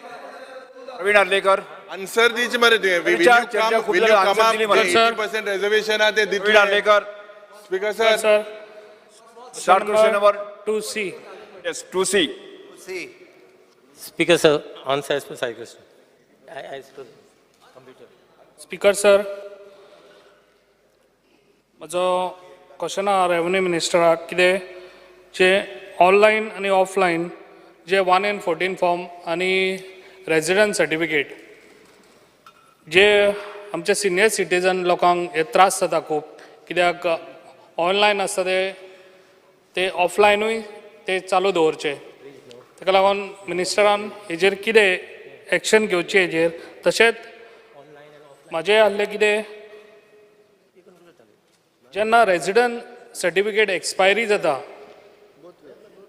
[SPEAKER 1] Pravin Arlekar.
[SPEAKER 6] Answer दीच मरे तुवें will
[SPEAKER 1] चर्चा-
[SPEAKER 6] you
[SPEAKER 1] चर्चा
[SPEAKER 6] come
[SPEAKER 1] खूप
[SPEAKER 6] will
[SPEAKER 1] झाली,
[SPEAKER 6] you come
[SPEAKER 1] answer
[SPEAKER 6] up
[SPEAKER 1] दिली
[SPEAKER 6] with
[SPEAKER 1] मला.
[SPEAKER 6] 80% reservation आहे ते
[SPEAKER 1] प्रवीण
[SPEAKER 6] दितले
[SPEAKER 1] Arlekar.
[SPEAKER 6] Speaker sir
[SPEAKER 1] start question number
[SPEAKER 8] 2C.
[SPEAKER 1] yes 2C.
[SPEAKER 4] Speaker sir, answer as per my question. I suppose computer.
[SPEAKER 10] Speaker sir म्हजो क्वेश्चन आहा रेवन्यू मिनिस्टराक कितें जे ऑनलायन आनी ऑफलायन जे 1in14 फॉर्म आनी रेजिडंट सर्टिफिकेट जे आमचे सिनियर सिटीजन लोकांक हे त्रास जाता खूब कित्याक ऑनलायन आसता ते ऑफलायनूय ते चालू दवरचे ताका लागून मिनिस्टरान हेजेर कितें एक्शन घेवची हेजेर तशेंच म्हाजें आहलें कितें जेन्ना रेजिडंट सर्टिफिकेट एक्सपायरी जाता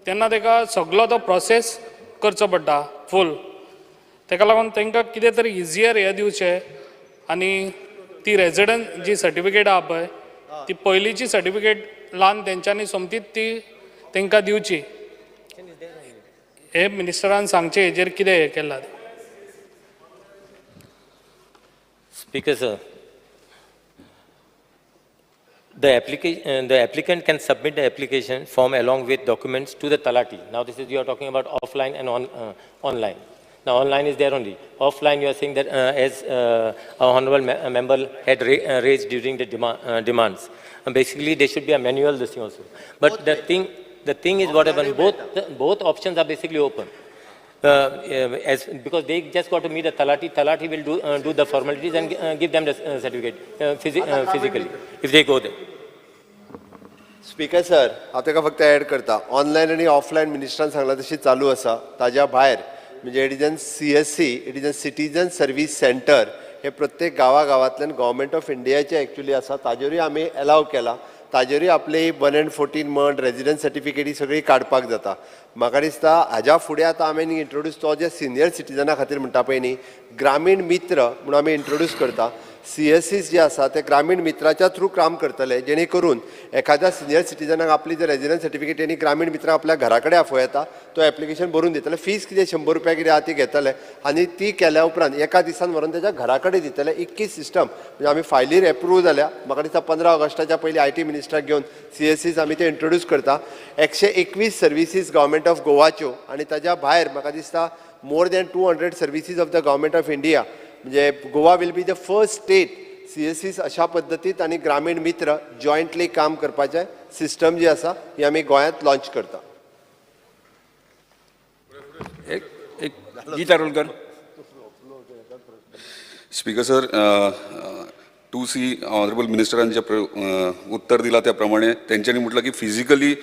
[SPEAKER 10] तेन्ना ताका सगळो तो प्रोसेस करचो पडटा फूल ताका लागून तांकां कितें तरी इजियर हे दिवचें आनी ती रेजिडंट जी सर्टिफिकेट आहा पळय ती पयलींची सर्टिफिकेट लावन तेंच्यांनी सोमतीच ती तांकां दिवची हे मिनिस्टरान सांगचें हेजेर कितें हें केलां
[SPEAKER 4] Speaker sir, the applicant can submit the application form along with documents to the talati. Now this is, you are talking about offline and online. Now online is there only. Offline you are saying that as our honorable member had raised during the demands. Basically there should be a manual this thing also. But the thing is what happened, both options are basically open. Because they just got to meet the talati will do the formalities and give them the certificate physically if they go there.
[SPEAKER 5] Speaker sir हांव ताका फक्त add करता online आनी offline मिनिस्टरान सांगलां तशी चालू आसा ताज्या भायर म्हणजे it is a citizen service centre हे प्रत्येक गांवांतल्यान गव्हर्मेंट ऑफ इंडियाचे एक्चुअली आसा ताजेरूय आमी अलाव केला ताजेरूय आपली 1in14 म्हण रेजिडंट सर्टिफिकेट ही सगळी काडपाक जाता म्हाका दिसता हाज्या फुडें आतां आमी इंट्रोड्यूस तो जे सिनियर सिटीजना खातीर म्हणटा पळय न्ही ग्रामीण मित्र म्हणून आमी इंट्रोड्यूस करता CSCs जे आसा ते ग्रामीण मित्राच्या थ्रू काम करतले जेणे करून एखाद्या सिनियर सिटीजनाक आपली जर रेजिडंट सर्टिफिकेट आनी ग्रामीण मित्र आपल्या घरा कडेन आफोव येता तो एप्लिकेशन भरून दितले फीज कितें 100 रुपया कितें आहा ती घेतले आनी ती केल्या उपरांत एका दिसान व्हरून तेच्या घरा कडेन दितले इतकी सिस्टम म्हणजे आमी फायलीर एप्रूव जाल्या म्हाका दिसता 15 ऑगस्टाच्या पयलीं IT मिनिस्टराक घेवन CSCs आमी ते इंट्रोड्यूस करता 121 सर्विसीस गव्हर्मेंट ऑफ गोवाच्यो आनी ताज्या भायर म्हाका दिसता more than 200 services of the government of India म्हणजे Goa will be the first state CSCs अशा पद्दतीत आनी ग्रामीण मित्र जॉयंटली काम करपाचें सिस्टम जी आसा ही आमी गोंयांत लॉन्च करता
[SPEAKER 1] Geeta Rolkar.
[SPEAKER 11] Speaker sir 2C honourable मिनिस्टरांचे उत्तर दिला त्याप्रमाणे त्यांच्यानी म्हटलं की फिजिकली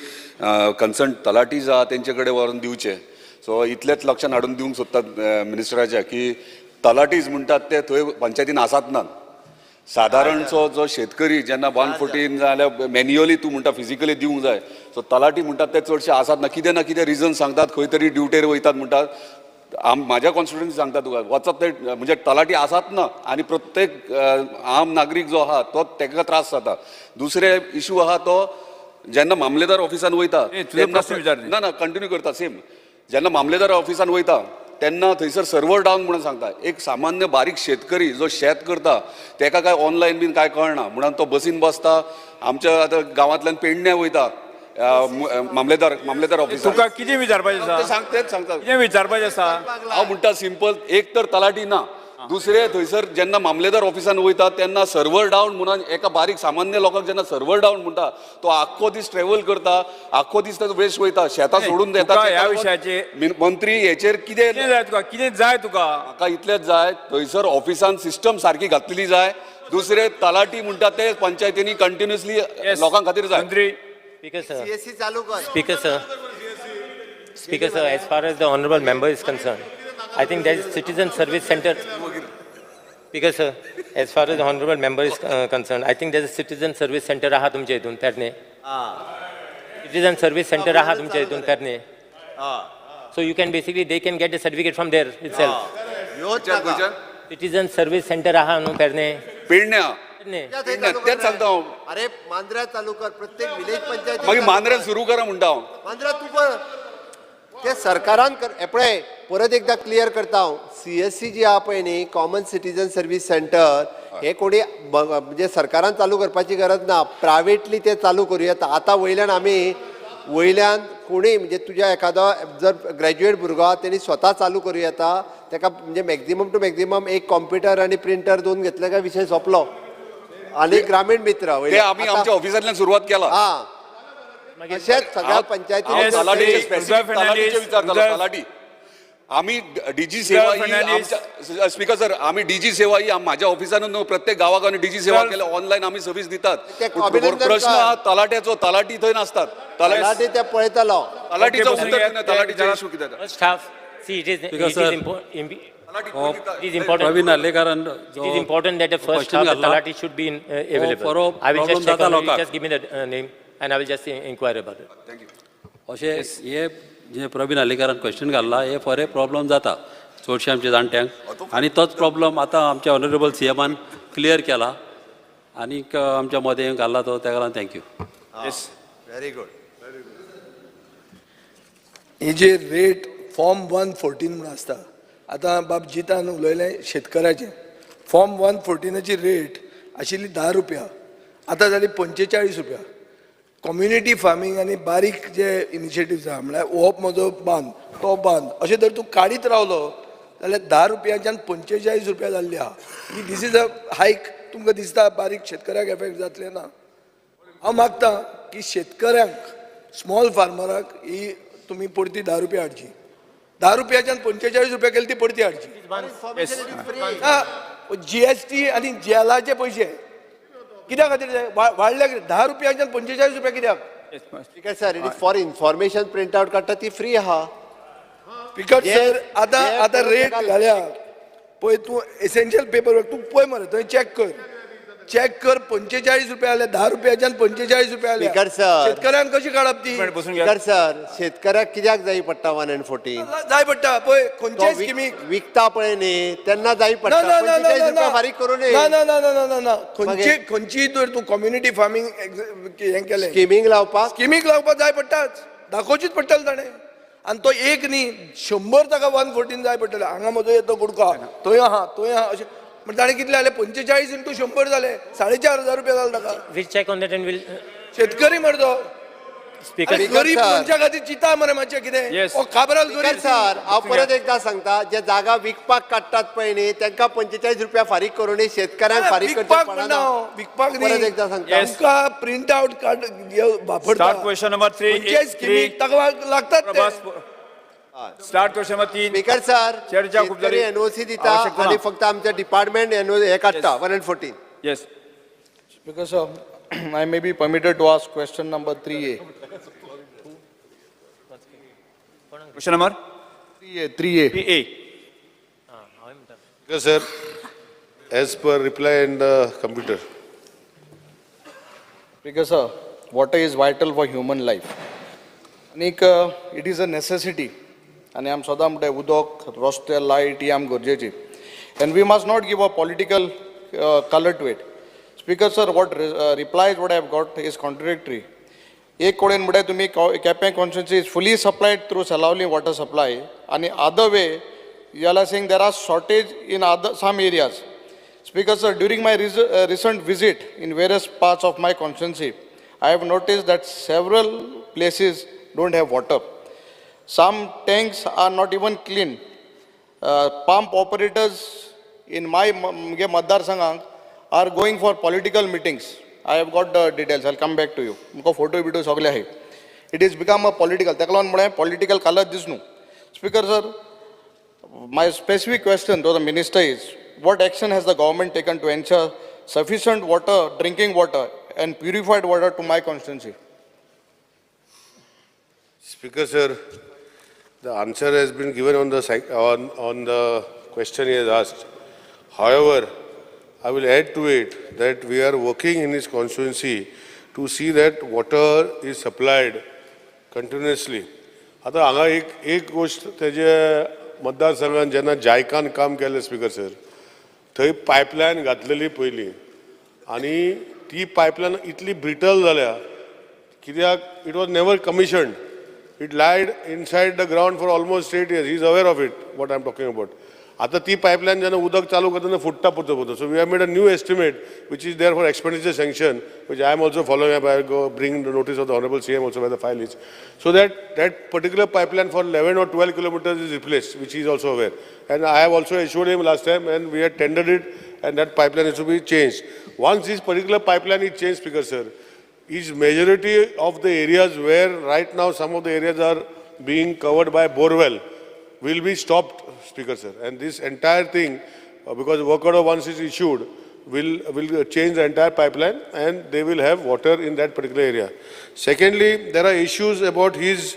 [SPEAKER 11] कन्सर्न तलाटी जे आहा तेंचे कडेन व्हरून दिवचे सो इतलेच लक्षात हाडून दिवंक सोदतात मिनिस्टराच्या की तलाटीज म्हणटात ते थंय पंचायतीन आसात ना सादारणसो जो शेतकरी जेन्ना 114 जाल्यार मॅन्युअली तूं म्हणटा फिजिकली दिवंक जाय सो तलाटी म्हणटात ते चडशे आसात ना कितें रिजन सांगतात खंय तरी ड्युटेर वयतात म्हणटात माझ्या कॉन्स्टिट्युएन्सी सांगता तुका वचत ते म्हणजे तलाटी आसात ना आणि प्रत्येक आम नागरीक जो आहा तो ताका त्रास जाता. दुसरे इशू आहा तो जेन्ना मामलेदार ऑफिसान वयता ना ना कंटिन्यू करता सेम. जेन्ना मामलेदार ऑफिसान वयता तेन्ना थंयसर सर्वर डावन म्हणून सांगता. एक सामान्य बारीक शेतकरी जो शेत करता ताका काय ऑनलायन बीन काय कळना म्हणून तो बसीन बसता. आमच्या आतां गांवांतल्यान पेडण्या वयता मामलेदार ऑफिस.
[SPEAKER 1] तुका कितें विचारपाचें आसा?
[SPEAKER 11] तेच सांगता
[SPEAKER 1] कितें विचारपाचें आसा?
[SPEAKER 11] हांव म्हणटा सिंपल एक तर तलाटी ना. दुसरे थंयसर जेन्ना मामलेदार ऑफिसान वयता तेन्ना सर्वर डावन म्हणून एका बारीक सामान्य लोकांक जेन्ना सर्वर डावन म्हणटा तो आख्खो दीस ट्रॅव्हल करता, आख्खो दीस ताचो वेस्ट वयता, शेतां सोडून देता.
[SPEAKER 1] ह्या विशयाचेर
[SPEAKER 11] मंत्री हेचेर कितें
[SPEAKER 1] जाय तुका? कितें जाय तुका?
[SPEAKER 11] म्हाका इतलेंच जाय थंयसर ऑफिसान सिस्टम सारकी घातलेली जाय. दुसरे तलाटी म्हणटा ते पंचायतींनी कंटिन्युअसली लोकां खातीर जाय.
[SPEAKER 1] मंत्री
[SPEAKER 4] Speaker sir.
[SPEAKER 5] सीएससी चालू कर.
[SPEAKER 4] Speaker sir, as far as the honorable member is concerned, I think there is citizen service center. Speaker sir, as far as the honorable member is concerned, I think there is citizen service center आहा तुमच्या इथून पेरणे. Citizen service center आहा तुमच्या इथून पेरणे. So you can basically, they can get the certificate from there itself. Citizen service center आहा न्हू पेरणे.
[SPEAKER 11] पेडण्या
[SPEAKER 5] तेच
[SPEAKER 11] सांगता हांव.
[SPEAKER 5] अरे मांद्रा चालू कर. प्रत्येक विलेज पंचायत
[SPEAKER 11] मागीर मांद्रे सुरू करा म्हणटा हांव.
[SPEAKER 5] मांद्रा तू पण ते सरकारान कर. पळय परत एकदा क्लियर करता हांव. सीएससी जी आहा पळय न्ही कॉमन सिटीजन सर्वीस सेंटर हे कोणी म्हणजे सरकारान चालू करपाची गरज ना. प्रायवेटली ते चालू करूं येता. आतां वयल्यान कोणी म्हणजे तुज्या एखादो जर ग्रॅज्युएट भुरगो आहा तेणी स्वता चालू करूं येता. ताका म्हणजे मॅक्झिमम टू मॅक्झिमम एक कॉम्प्युटर आनी प्रिंटर दोन घेतले काय विशय सोंपलो. आणि ग्रामीण मित्र
[SPEAKER 11] ते आम्ही आमच्या ऑफिसांतल्यान सुरुवात केला.
[SPEAKER 5] अशेंच सगळ्या पंचायती
[SPEAKER 11] तलाटी आम्ही डीजी सेवा स्पीकर सर आम्ही डीजी सेवा ही माझ्या ऑफिसानं प्रत्येक गावाक आनी डीजी सेवा केल्या ऑनलायन आम्ही सर्व्हिस दितात. प्रश्न हा तलाट्याचो. तलाटी थंय नासतात.
[SPEAKER 5] तलाटी ते पळयतलो.
[SPEAKER 11] तलाटीचो उत्तर दिना. तलाटीचे इशू कितें
[SPEAKER 4] First half, see it is important. It is important that the first half the Talati should be available. I will just check on it. Just give me the name and I will just inquire about it.
[SPEAKER 11] Thank you.
[SPEAKER 12] अशें हे जे Pravin आलेकरान question घाल्ला हे for problem जाता चडशे आमच्या जाणट्यांक. आनी तोच प्रॉब्लम आतां आमच्या ऑनरेबल सीएमान क्लियर केला आनीक आमच्या मोदयांक घाल्ला तो ताका लागून थँक्यू.
[SPEAKER 5] Very good.
[SPEAKER 3] ही जे रेट फॉर्म 114 म्हणून आसता. आतां बाब जितान उलयलें शेतकाराचें. फॉर्म 114ची रेट आशिल्ली 10 रुपया आतां जाली 45 रुपया. कम्युनिटी फार्मींग आनी बारीक जे इनिशिएटिव्स आहा म्हळ्यार हो म्हजो बांद तो बांद अशें जर तूं काडीत रावलो जाल्यार 10 रुपयाच्यान 45 रुपया जाल्ली आहा. दीस इज अ हायक. तुमकां दिसता बारीक शेतकऱ्याक एफेक्ट जातलें ना? हांव मागतां की शेतकऱ्यांक स्मॉल फार्मराक ही तुमी परती 10 रुपया हाडची. 10 रुपयाच्यान 45 रुपया केली ती परती हाडची. जीएसटी आनी जेलाचे पयशे कित्या खातीर जाय वाडल्या? 10 रुपयाच्यान 45 रुपया कित्याक?
[SPEAKER 5] Speaker sir it is for information print out काडटा ती फ्री आहा.
[SPEAKER 3] स्पीकर सर आतां रेट घाल्या पळय. तूं एसेन्शियल पेपर तूं पळय मरे थंय चॅक कर 45 रुपया जाले. 10 रुपयाच्यान 45 रुपया जाले.
[SPEAKER 5] स्पीकर सर
[SPEAKER 3] शेतकऱ्यांक कशी काडप ती?
[SPEAKER 5] स्पीकर सर शेतकऱ्याक कित्याक जाय पडटा 114?
[SPEAKER 3] जाय पडटा पळय खंयच्याय स्किमीक
[SPEAKER 5] विकता पळय न्ही तेन्ना जाय पडटा. 45 रुपया फारीक करून
[SPEAKER 3] ना खंयची तर तूं कम्युनिटी फार्मींग हें केलें
[SPEAKER 5] स्किमींग लावपाक
[SPEAKER 3] जाय पडटाच. दाखोवचीच पडटलें ताणें. आनी तो एक न्ही 100 ताका 114 जाय पडटलें. हांगा म्हजो येतो गुडको थंय आहा अशें म्हणजे ताणें कितले जाले? 45 × 100 जाले 4,500 रुपया जाले ताका.
[SPEAKER 4] We'll check on that and we'll.
[SPEAKER 3] शेतकरी मरतो.
[SPEAKER 4] Speaker.
[SPEAKER 3] गरीब मनशा खातीर चिता मरे मातशें कितें? काबराल गरीब.
[SPEAKER 5] सर हांव परत एकदा सांगता जे जागा विकपाक काडटात पळय न्ही तांकां 45 रुपया फारीक करून शेतकऱ्यांक फारीक
[SPEAKER 3] विकपाक
[SPEAKER 5] विकपाक परत एकदा सांगता
[SPEAKER 3] तुमकां प्रिंट आउट कार्ड वापरता.
[SPEAKER 1] Start question number 3.
[SPEAKER 3] स्किमीक ताका लागतात ते.
[SPEAKER 1] Start question number 3.
[SPEAKER 5] Speaker sir
[SPEAKER 1] चर्चा खूप झाली.
[SPEAKER 5] एनओसी दिता आणि फक्त आमच्या डिपार्टमेंट हे काढता 114.
[SPEAKER 1] Yes
[SPEAKER 13] Because I may be permitted to ask question number 3A.
[SPEAKER 1] Question number
[SPEAKER 13] 3A.
[SPEAKER 1] 3A.
[SPEAKER 14] Because sir, as per reply in the computer.
[SPEAKER 13] Because water is vital for human life. And it is a necessity आनी आमी सदां म्हणटाय उदक रस्ते light ही आमी गरजेची and we must not give a political color to it. Speaker sir, what replies what I have got is contradictory. एक कडेन म्हणल्यार तुमी Quepem constituency is fully supplied through Salauli water supply and other way you are saying there are shortage in other some areas. Speaker sir, during my recent visit in various parts of my constituency, I have noticed that several places don't have water. Some tanks are not even clean. Pump operators in my Madhar Sanghang are going for political meetings. I have got the details. I'll come back to you. Photo video sagle hai. It has become a political. Teklan mune political color disnu. Speaker sir, my specific question to the minister is: what action has the government taken to ensure sufficient water, drinking water, and purified water to my constituency?
[SPEAKER 14] Speaker sir, the answer has been given on the question he has asked. However, I will add to it that we are working in his constituency to see that water is supplied continuously. आता हांगा एक गोष्ट तेजे मतदारसंघान जेन्ना जायकान काम केलें speaker sir, थंय pipeline घातलेली पयलीं आनी ती पायपलायन इतली ब्रिटल जाल्या कित्याक it was never commissioned. It lied inside the ground for almost 8 years. He is aware of it, what I am talking about. आता ती pipeline जेन्ना उदक चालू करतना फुट्टा पडटा. So we have made a new estimate which is there for expenditure sanction, which I am also following up. I will go bring the notice of the Honorable CM also where the file is. So that particular pipeline for 11 or 12 kilometers is replaced, which he is also aware. And I have also assured him last time and we had tendered it and that pipeline is to be changed. Once this particular pipeline is changed, Speaker sir, is majority of the areas where right now some of the areas are being covered by borewell will be stopped, Speaker sir. And this entire thing, because work order once is issued, will change the entire pipeline and they will have water in that particular area. Secondly, there are issues about his,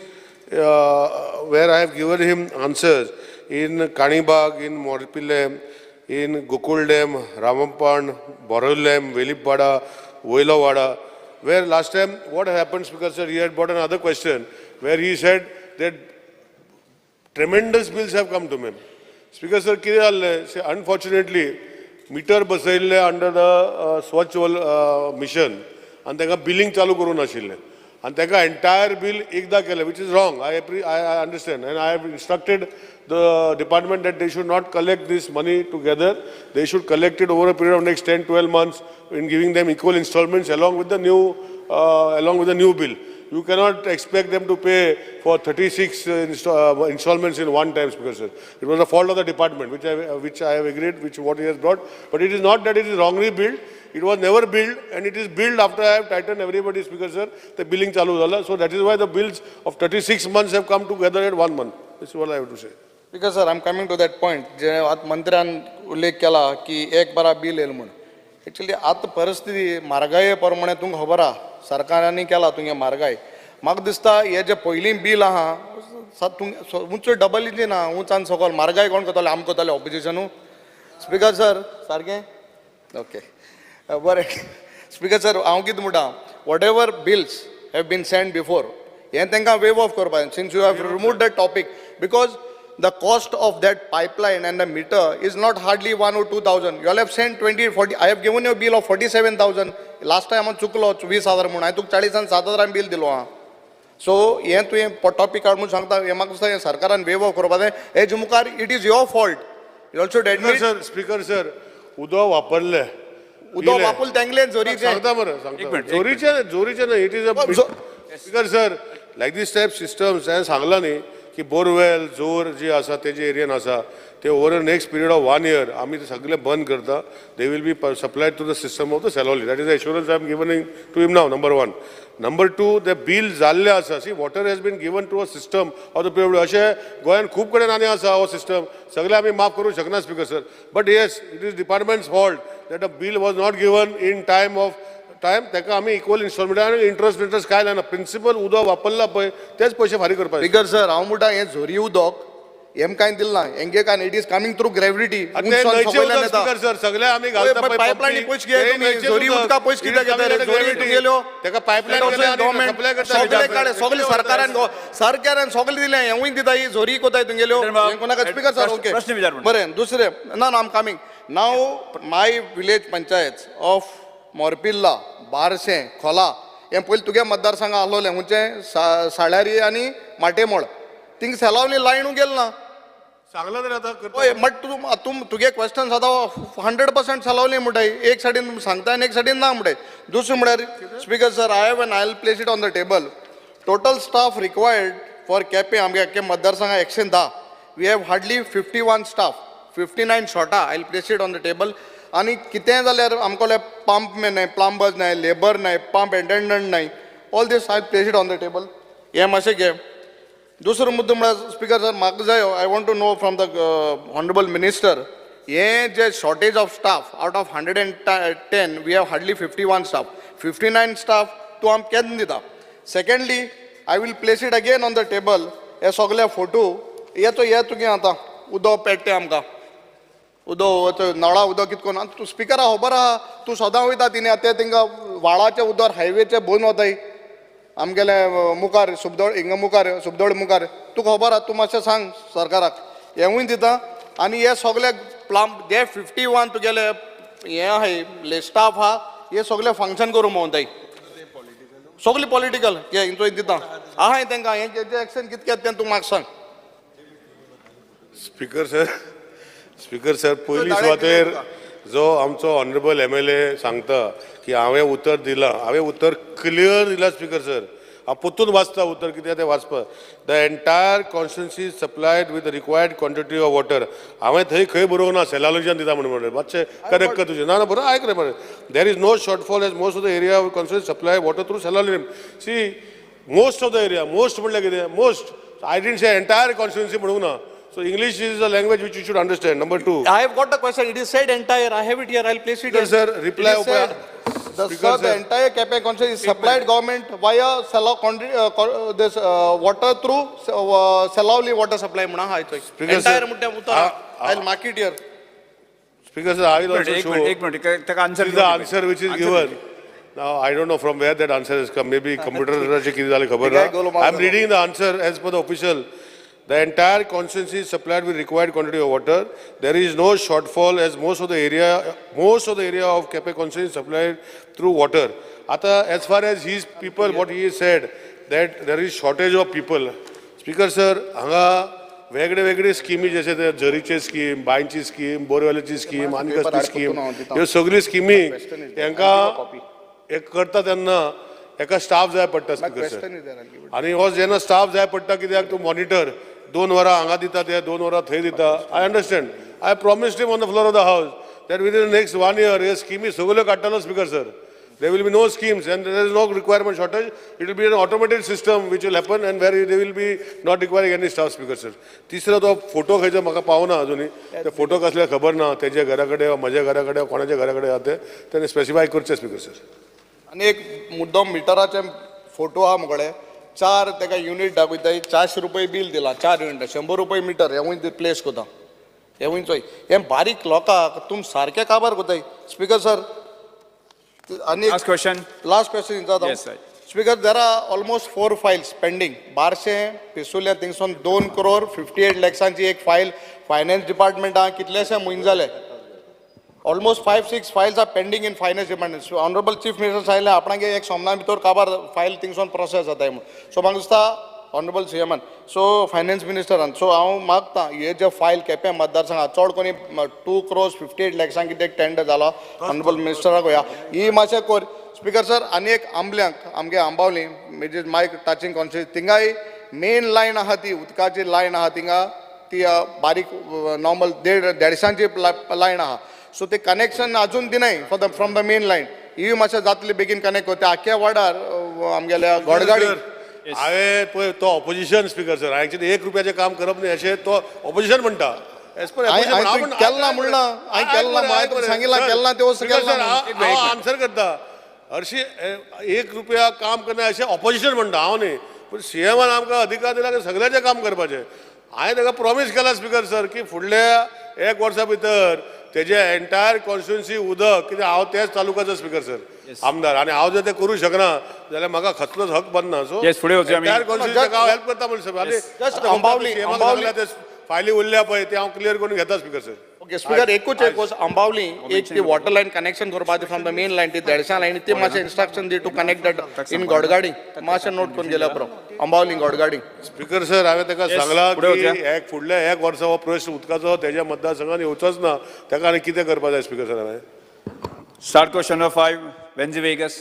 [SPEAKER 14] where I have given him answers in Kanibag, in Morpille, in Gokul Dam, Ramampan, Borel Dam, Velippada, Voilavada, where last time what happened, Speaker sir, he had brought another question where he said that tremendous bills have come to him. Speaker sir, unfortunately, meter basaille under the Swachh mission and then billing chalu karun ashille. And then entire bill ekda kele, which is wrong. I understand. And I have instructed the department that they should not collect this money together. They should collect it over a period of next 10-12 months in giving them equal installments along with the new bill. You cannot expect them to pay for 36 installments in one time, Speaker sir. It was the fault of the department, which I have agreed, what he has brought. But it is not that it is wrongly billed. It was never billed, and it is billed after I have tightened everybody, Speaker sir, the billing chalu zala. So that is why the bills of 36 months have come together at 1 month. This is what I have to say.
[SPEAKER 13] Because sir, I am coming to that point. जे आत मंत्र्यान उल्लेख केला की एक बारा bill L म्हणून. Actually, आत परिस्थिती म्हारगाये प्रमाणे तुमकां खबर आहा, सरकारांनी केला तुमगे म्हारगाय. म्हाका दिसता हे जे पयलीं बिल आहा, उंच डबल इंजीन आहा, उंचान सकयल म्हारगाय कोण करतले, आमी करतले ऑपोजिशनू. स्पीकर सर, सारकें? ओके. बरें. स्पीकर सर, हांव कितें म्हणटा, whatever bills have been sent before, हें तांकां waive off करपाक, since you have removed that topic, because the cost of that pipeline and the meter is not hardly 1 or 2,000. You all have sent 20, 40. I have given you a bill of 47,000. Last time I चुकलो 20,000 म्हणून. I took 40 and 7,000 bill दिलो हा. So हे तुवें topic काडून सांगता, हे म्हाका दिसता सरकारान waive off करपाक जाय. हे मुखार it is your fault. You also admit.
[SPEAKER 14] Speaker sir, उदक वापरले.
[SPEAKER 13] उदक वापरले तेंगले जोरीचे.
[SPEAKER 14] सांगता मरे, सांगता. जोरीचे नाही. It is a Speaker sir, like this type systems हांवें सांगला न्ही की बोरवेल जोर जी आसा तेजे एरियन आसा ते over next period of 1 year आमी ते सगळे बंद करता. They will be supplied to the system of the Salaulim. That is the assurance I am given to him now. Number 1. Number 2, the bill जाल्ले आसा. See water has been given to a system of the period. अशें गोंयान खूब कडेन आनी आसा हो system. सगळे आमी माफ करूंक शकना, speaker sir. But yes, it is departments fault that a bill was not given in time तेका आमी इक्वल इंस्टॉलमेंट आनी इंट्रस्ट काय ना. प्रिंसिपल उदक वापरला पळय तेच पयशे फारीक करपाक.
[SPEAKER 13] स्पीकर सर, हांव म्हणटा हें झोरी उदक हेम कांय दिल ना हेंगे कांय it is coming through gravity
[SPEAKER 14] speaker sir सगळे आम्ही घालता
[SPEAKER 13] पायपलायनी पयस घे जोरी उदका पयस कित्याक घेता जोरी तुगेल्यो
[SPEAKER 14] तेका पायपलायन सप्लाय करता
[SPEAKER 13] सगळे काडे सगळे सरकारान सगळे दिले हेवूय दिता ही जोरी कोताय तुगेल्यो कोणाक स्पीकर सर ओके
[SPEAKER 1] प्रश्न विचार
[SPEAKER 13] बरें दुसरें ना I am coming now my village panchayat of Morpirla बारशे खोला हे पयलीं तुगे मतदारसंघ आसलोलें म्हणजे साळारी आनी माटेमोळ थिंग सेलावली लायनू गेल ना
[SPEAKER 14] सांगला तर आता
[SPEAKER 13] होय बट तुगे क्वेश्चन आतां 100% सेलावली म्हणटाय एक सायडीन सांगता आनी एक सायडीन ना म्हणटाय दुसरें म्हळ्यार speaker sir I have place it on the table total staff required for Quepem आमगे मतदारसंघा 110 वी हॅव हार्डली 51 स्टाफ 59 शॉर्टा I place it on the table आनी कितेंय जाल्यार आमकोले पंप नाही प्लंबर्स नाही लेबर नाही पंप अटेंडंट नाही all these I place it on the table हे मातशें घे दुसरो मुद्दो म्हळ्यार स्पीकर सर म्हाका जाय I want to know from the honourable minister हे जे shortage of staff out of 110 we have hardly 51 staff 59 staff तूं आमकां केन्ना दिता secondly I will place it again on the table हे सगळे फोटो हे तुगे आतां उदक पेट्टे आमकां उदक नळा उदक कितें करून तूं स्पिकरा खबर आहा तूं सदां वयता तिने आतां तांकां व्हाळाचे उदक हायवेचे बंद वताय आमगेले मुखार सुबदळ हिंगा मुखार सुबदळ मुखार तुका खबर आहा तूं मातशें सांग सरकाराक हेवूय दिता आनी हे सगळे प्लंब जे 51 तुगेले हे आहाय स्टाफ आहा हे सगळे फंक्शन करूं म्हणटाय सगळे पॉलिटिकल हे हिंचो दिता आहाय तांकां हें एक्शन कितकें तें तूं म्हाका सांग
[SPEAKER 14] स्पीकर सर पयली सुवातेर जो आमचो ऑनरेबल MLA सांगता की हांवें उतर दिलां हांवें उतर क्लियर दिलां स्पीकर सर हांव पोत्तून वाचता उतर कितें तें वाचपाक the entire constituency supplied with required quantity of water हांवें थंय खंय बरोवंक ना सेलालोजीन दिता म्हणून मातशें करेक्ट कर तुजें ना बरोबर आयक रे मरे there is no shortfall as most of the area of constituency supply water through सेलालोजीन see most of the area most म्हणल्यार कितें most I didn't say entire constituency म्हणूंक ना. So English is a language which you should understand. Number two.
[SPEAKER 13] I have got the question. It is said entire. I have it here. I'll place it here.
[SPEAKER 14] Sir, reply.
[SPEAKER 13] The entire Cape Council is supplied government via this water through Salavli water supply. Entire I'll mark it here.
[SPEAKER 14] Speaker sir, I will also show. The answer which is given. Now I don't know from where that answer has come. Maybe computer. I'm reading the answer as per the official. The entire constituency is supplied with required quantity of water. There is no shortfall as most of the area of Cape constituency is supplied through water. Ata, as far as his people, what he said, that there is shortage of people. Speaker sir, hanga वेगळे स्किमी जशे ते झरीचे scheme बांयची scheme बोरवेलाची scheme आनी कसली scheme ह्यो सगळी स्किमी तांकां एक करता तेन्ना एका स्टाफ जाय पडटा स्पीकर सर आनी हो जेन्ना स्टाफ जाय पडटा कित्याक तूं मॉनिटर 2 वरां हांगा दिता ते 2 वरां थंय दिता I understand I promised him on the floor of the house that within the next 1 year हे स्किमी सगळ्यो काडटलो speaker sir there will be no schemes and there is no requirement shortage. It will be an automated system which will happen and where they will be not requiring any staff speaker sir. तिसरा तो photo खंयचो म्हाका पावना अजुनी ते photo कसले खबर ना तेजे घरा कडेन म्हज्या घरा कडेन कोणाच्या घरा कडेन आहा तेणे स्पेसिफाय करचे स्पीकर सर.
[SPEAKER 13] आनी एक मुद्दम मिटराचे फोटो आहा मुगळे 4 तेका युनिट दाखयताय 400 रुपये बिल दिला 4 युनिट 100 रुपये मिटर हेवूय प्लेस कोता हेवूय चोय हे बारीक लोकांक तुम सारके काबार कोताय speaker sir.
[SPEAKER 1] Last question.
[SPEAKER 13] Yes, Speaker, there are almost 4 files pending. Barshe, Pisulia, things on 2 crore, 58 lakhs एक file. Finance department कितलेशे मुइन जाले. Almost 5-6 files are pending in finance department. So Honorable Chief Minister साहेब आपणागे एक सोमना भितर काबार file things on process जाता है. So म्हाका दिसता Honorable CM so Finance Minister so हांव मागता हे जे फायल केपें मतदारसंघात चड कोणी 2 crores 58 lakhs कितें टेंडर जालो Honorable Ministeraक होया ही मातशें कोर स्पीकर सर आनी एक आंबल्यांक आमगे आंबावली म्हणजे माय टचिंग कॉन्स्टिट्युएन्सी थिंगाय मेन लायन आहा ती उदकाची लायन आहा थिंगा ती बारीक नॉर्मल 150 लायन आहा सो ते कनेक्शन अजून दिनाय फ्रॉम द मेन लायन ही मातशें जातली बेगीन कनेक्ट कोता आख्या वार्डार आमगेल्या घोडगाडी
[SPEAKER 14] हांवें पळय तो ऑपोजिशन स्पीकर सर एक्चुअली 1 रुपयाचें काम करप न्ही अशें तो ऑपोजिशन म्हणटा एज पर
[SPEAKER 13] केलना म्हणना हांवें केलना सांगितला केलना त्यो
[SPEAKER 14] आन्सर करता हरशी 1 रुपया काम करना अशें ऑपोजिशन म्हणटा हांव न्ही पूण सीएमान आमकां अधिकार दिला की सगळ्याचें काम करपाचें हांवें ताका प्रॉमीस केला स्पिकर सर की फुडल्या 1 वर्सा भितर तेजे एंटायर कॉन्स्टिट्युन्सी उदक कित्याक हांव तेच तालुक्याचो स्पिकर सर आमदार आनी हांव जर ते करूं शकना जाल्यार म्हाका खतलोच हक बनना सो
[SPEAKER 1] फुडें वचया आमी.
[SPEAKER 14] एंटायर कॉन्स्टिट्युन्सी हांव हेल्प करता म्हणून सर फायली उरल्या पळय ते हांव क्लियर करून घेता स्पिकर सर.
[SPEAKER 13] ओके स्पीकर एकूच एक गोष्ट अंबावली एक ती वॉटर लायन कनेक्शन करपा फ्रॉम द मेन लायन ती देडशा लायन ती मातशें इंस्ट्रक्शन दी टू कनेक्ट दॅट इन गडगाडी मातशें नोट करून गेल्या पुरो अंबावली गडगाडी.
[SPEAKER 14] स्पिकर सर हांवें ताका सांगला की एक फुडल्या 1 वर्सा हो प्रश्न उदकाचो तेज्या मतदारसंघात येवचोच ना ताका आनी कितें करपा जाय स्पिकर सर हांवें.
[SPEAKER 1] Start question number 5, Wendy Vegas.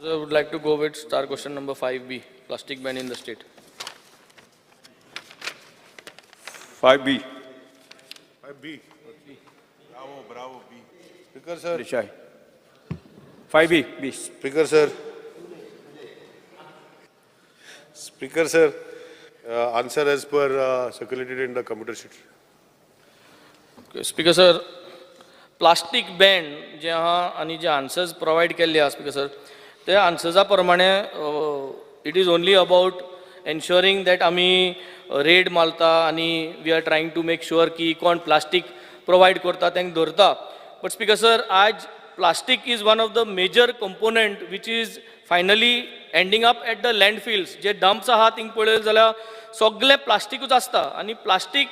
[SPEAKER 8] I would like to go with star question number 5B, plastic ban in the state.
[SPEAKER 1] 5B.
[SPEAKER 14] B. Bravo, B. Speaker sir.
[SPEAKER 1] Rishai. 5B, B.
[SPEAKER 14] Speaker sir. Speaker sir, answer as per circulated in the computer sheet.
[SPEAKER 8] Okay, Speaker sir, plastic ban जे आहा आणि जे answers provide केल्ले आहा speaker sir ते आन्सर्सा प्रमाणे it is only about ensuring that आमी रेड मारता आणि we are trying to make sure की कोण प्लास्टीक प्रोवाइड करता तांकां धरता. बट स्पीकर सर आज plastic is one of the major component which is finally ending up at the landfills जे डम्प्स आहा थिंग पळयत जाल्यार सगळे प्लास्टीकूच आसता आणि plastic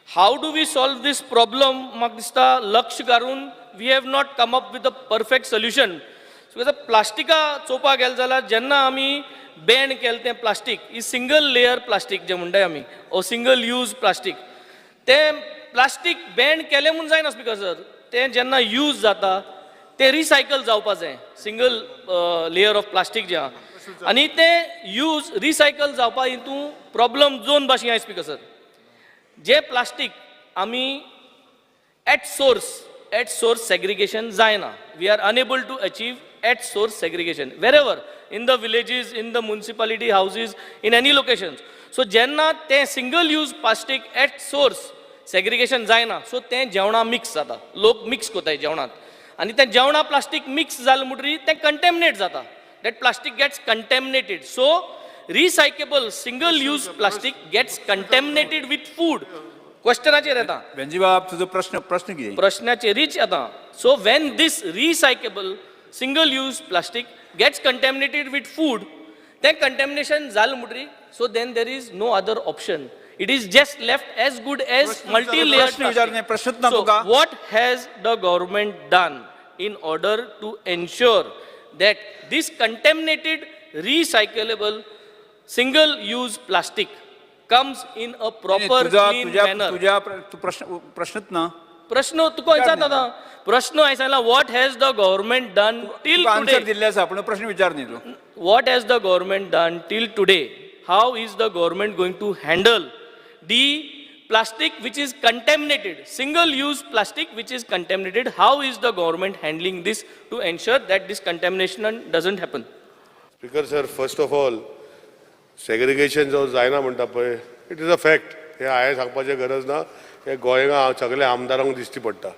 [SPEAKER 8] how do we solve this problem म्हाका दिसता लक्ष घालून we have not come up with a perfect solution. So प्लास्टिका चोवपाक गेले जाल्यार जेन्ना आमी बॅन केलें तें प्लास्टीक ही सिंगल लेयर प्लास्टीक जे म्हणटाय आमी ओ सिंगल यूज प्लास्टीक तें प्लास्टीक बॅन केलें म्हणून जायना स्पीकर सर तें जेन्ना यूज जाता तें रिसायकल जावपा जाय सिंगल लेयर ऑफ प्लास्टीक जें आहा आनी तें यूज रिसायकल जावपा हितून प्रॉब्लम दोन भाशेन आहाय स्पीकर सर. जे प्लास्टीक आमी एट सोर्स सेग्रिगेशन जायना we are unable to achieve at source segregation wherever in the villages in the municipality houses in any locations. So jenna te single use plastic at source segregation जायना so ते जेवणा mix जाता लोक mix कोताय जेवणात आणि ते जेवणा प्लास्टीक मिक्स जालें म्हणटरी ते कंटॅमिनेट जाता that plastic gets contaminated so recyclable single use plastic gets contaminated with food. क्वेश्चनाचेर येता
[SPEAKER 1] वेंजी बाब तुजो प्रश्न कितें
[SPEAKER 8] प्रश्नाचेर रीच येता. So when this recyclable single use plastic gets contaminated with food then contamination zal mudri so then there is no other option it is just left as good as multi-layered plastic. So what has the government done in order to ensure that this contaminated recyclable single use plastic comes in a proper clean manner?
[SPEAKER 1] तुझ्या प्रश्नच ना
[SPEAKER 8] प्रश्न तुका विचारता आता प्रश्न हांवें सांगला what has the government done till
[SPEAKER 1] answer
[SPEAKER 8] today
[SPEAKER 1] दिल्ले आसा पूण प्रश्न विचार न्ही तूं.
[SPEAKER 8] What has the government done till today how is the government going to handle the plastic which is contaminated single use plastic which is contaminated how is the government handling this to ensure that this contamination doesn't happen.
[SPEAKER 14] Speaker sir first of all segregation जो जायना म्हणटा पळय it is a fact हे हांवें सांगपाचें गरज ना हे गोंयकार सगळे आमदारांक दिश्टी पडटा.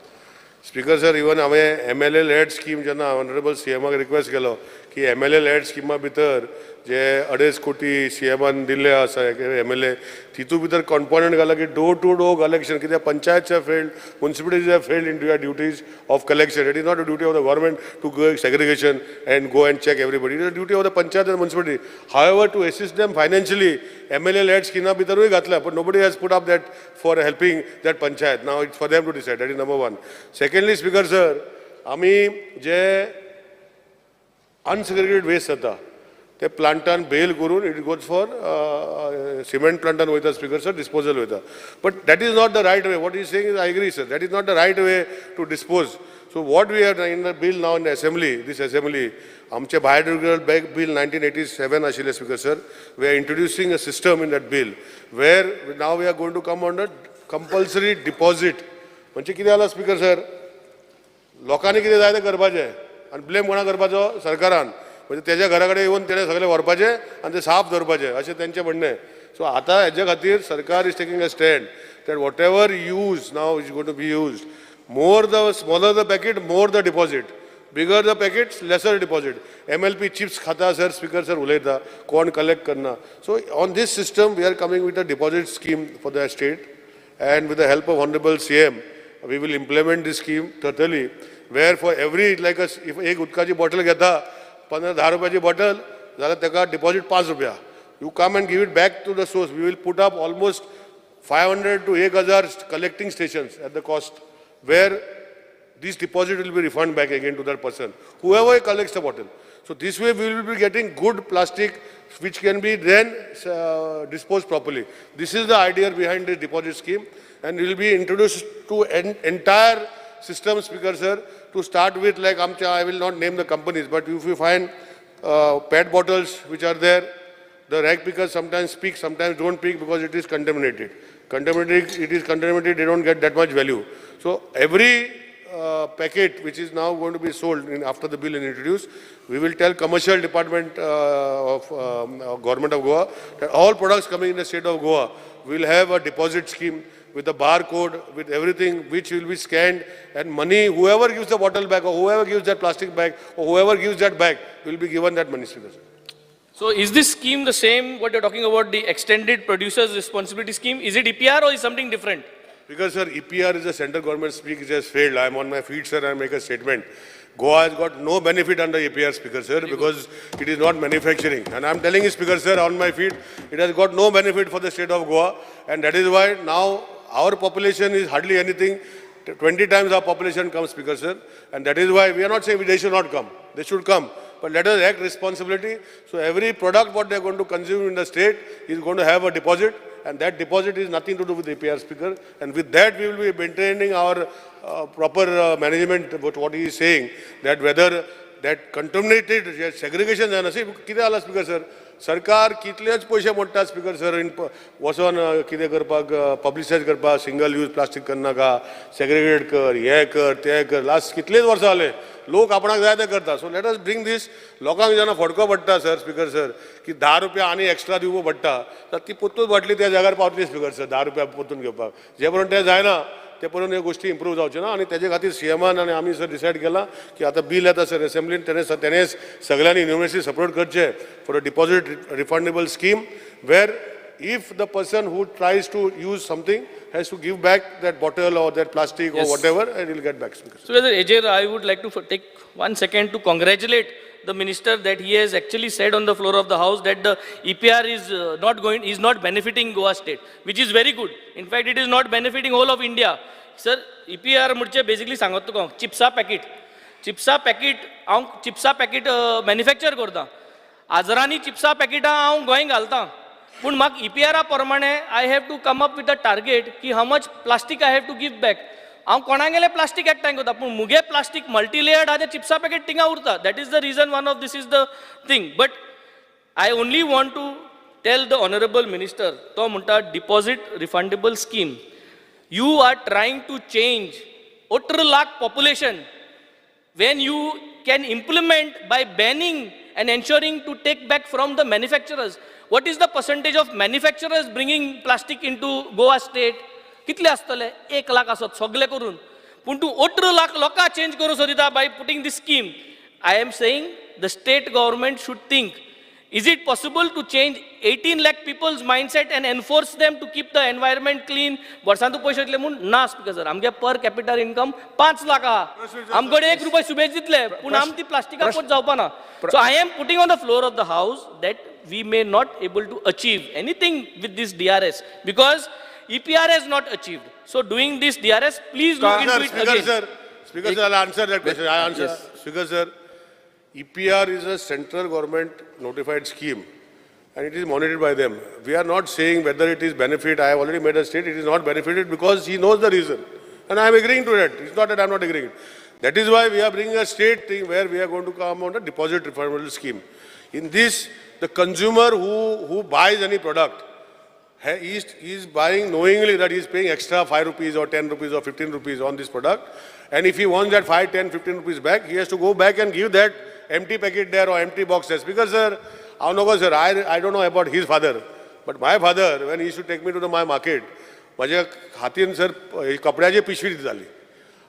[SPEAKER 14] स्पिकर सर इवन हांवें MLA लॅड स्कीम जेन्ना ऑनरेबल CMाक रिक्वेस्ट केलो की MLA लॅड स्किमा भितर जे 2.5 कोटी CMान दिल्ले आसा MLA तितू भितर कॉम्पोनंट घाला की डोर टू डोर कलेक्शन कित्याक पंचायतचे failed municipalities have failed in your duties of collection it is not a duty of the government to go segregation and go and check everybody it is a duty of the panchayat and municipality however to assist them financially MLA LAD स्किमा भितरूय घातल्या but nobody has put up that for helping that panchayat now it's for them to decide that is number 1. Secondly speaker sir आमी जे unsegregated waste जाता ते प्लांटान bale करून it goes for cement प्लांटान वयता स्पिकर सर डिस्पोजल वयता but that is not the right way what is saying is I agree sir that is not the right way to dispose. So what we have in the bill now in the assembly this assembly आमचे biodegradable bag bill 1987 आशिल्ले speaker sir we are introducing a system in that bill वेर now we are going to come on the compulsory deposit. म्हणजे कितें जालां speaker sir लोकांनी कितें जाय तें करपाचें आनी ब्लेम कोणा करपाचो सरकारान म्हणजे त्याच्या घरा कडेन येवन तेणें सगळें व्हरपाचें आनी तें साफ दवरपाचें अशें तेंचें म्हणणें. सो आतां हेजे खातीर सरकार is taking a stand that whatever use now is going to be used more the smaller the packet more the deposit. Bigger the packets, lesser deposit. MLP chips khata, sir, speaker, sir, ulayta, corn collect karna. So on this system, we are coming with a deposit scheme for the state. And with the help of Honorable CM, we will implement this scheme totally. Where for every, like if एक उदकाची bottle घेता, 15-10 रुपयाची bottle, जाल्यार तेका deposit 5 रुपया. You come and give it back to the source. We will put up almost 500 to 1,000 collecting stations at the cost, where this deposit will be refunded back again to that person, whoever collects the bottle. So this way we will be getting good plastic which can be then disposed properly. This is the idea behind this deposit scheme, and it will be introduced to entire system, Speaker sir, to start with, like I will not name the companies, but if you find PET bottles which are there, the rag pickers sometimes speak, sometimes don't speak because it is contaminated. It is contaminated, they don't get that much value. So every packet which is now going to be sold after the bill is introduced, we will tell commercial department of government of Goa that all products coming in the state of Goa will have a deposit scheme with a barcode, with everything which will be scanned, and money, whoever gives the bottle back or whoever gives that plastic bag or whoever gives that bag will be given that money.
[SPEAKER 8] So is this scheme the same, what you're talking about, the extended producer's responsibility scheme? Is it EPR or is something different?
[SPEAKER 14] Because, sir, EPR is a central government speak, it has failed. I am on my feet, sir, I make a statement. Goa has got no benefit under EPR, Speaker, sir, because it is not manufacturing. And I am telling you, Speaker, sir, on my feet, it has got no benefit for the state of Goa. And that is why now our population is hardly anything. 20 times our population comes, Speaker, sir. And that is why we are not saying they should not come. They should come. But let us act responsibility. So every product what they are going to consume in the state is going to have a deposit. And that deposit is nothing to do with APR, Speaker. And with that, we will be maintaining our proper management, but what he is saying, that whether that contaminated segregation, Speaker, sir, सरकार कितलेच पैसे मोडटा speaker sir in वचोन कितें करपाक पब्लिसायज करपाक single use plastic करनाका segregate कर हे कर ते कर लास्ट कितलेच वर्सां जाले लोक आपणाक जाय ते करता सो लेट अस ब्रिंग दीस लोकांक जेन्ना फटको पडटा सर स्पीकर सर की 10 रुपया आनी एक्स्ट्रा दिवपो पडटा तर ती पोत्तूच बाटली त्या जाग्यार पावतली स्पीकर सर 10 रुपया पोत्तून घेवपाक जे पर्यंत ते जायना ते पर्यंत ह्यो गोष्टी इम्प्रूव जावच्यो ना आनी तेजे खातीर सीएमान आनी आमी सर डिसायड केला की आतां बील येता सर असेंब्लीन तेणें सगळ्यांनी युनिव्हर्सिटी सपोर्ट करचे for a deposit refundable scheme वेर if the person who tries to use something has to give back that bottle or that plastic or whatever and he'll get back.
[SPEAKER 8] So Ajay, I would like to take 1 second to congratulate the minister that he has actually said on the floor of the house that the EPR is not benefiting Goa state, which is very good. In fact, it is not benefiting whole of India. Sir, EPR मुझे basically सांगत तुका चिप्सा packet manufacture करता आजरांनी चिप्सा पॅकेटां हांव गोंय घालतां पूण म्हाका EPR प्रमाणे I have to come up with a target की how much plastic I have to give back हांव कोणा गेले प्लास्टीक एकठांय करता पूण मुगे प्लास्टीक मल्टीलेयर्ड आहा चिप्सा पॅकेट थिंगा उरता that is the reason one of this is the thing but I only want to tell the honourable minister तो म्हणटा deposit refundable scheme you are trying to change 18 lakh population when you can implement by banning and ensuring to take back from the manufacturers. What is the percentage of manufacturers bringing plastic into Goa state? कितले आसतले 1 लाख आसत सगळे करून पूण तूं 18 लाख लोकां change करूं सोदिता by putting this scheme. I am saying the state government should think, is it possible to change 18 lakh people's mindset and enforce them to keep the environment clean? वर्सांतू पैसे दितले म्हूण ना स्पीकर सर आमगे per capital income 5 lakh आहा आमकडे 1 रुपया शुभेच दितले पूण आम ती प्लास्टिका पोत जावपा ना so I am putting on the floor of the house that we may not able to achieve anything with this DRS because EPR has not achieved. So doing this DRS, please look into it again.
[SPEAKER 14] Speaker sir, I'll answer that question. I answer. Yes. Speaker sir, EPR is a central government notified scheme and it is monitored by them. We are not saying whether it is benefit. I have already made a state. It is not benefited because he knows the reason. And I am agreeing to that. It's not that I am not agreeing. That is why we are bringing a state thing where we are going to come on a deposit refundable scheme. In this, the consumer who buys any product, he is buying knowingly that he is paying extra 5 rupees or 10 rupees or 15 rupees on this product. And if he wants that 5, 10, 15 rupees back, he has to go back and give that empty packet there or empty boxes. Because sir, I don't know about his father, but my father, when he used to take me to my market, माझ्या हातीन sir कपड्याची पिशवी जाली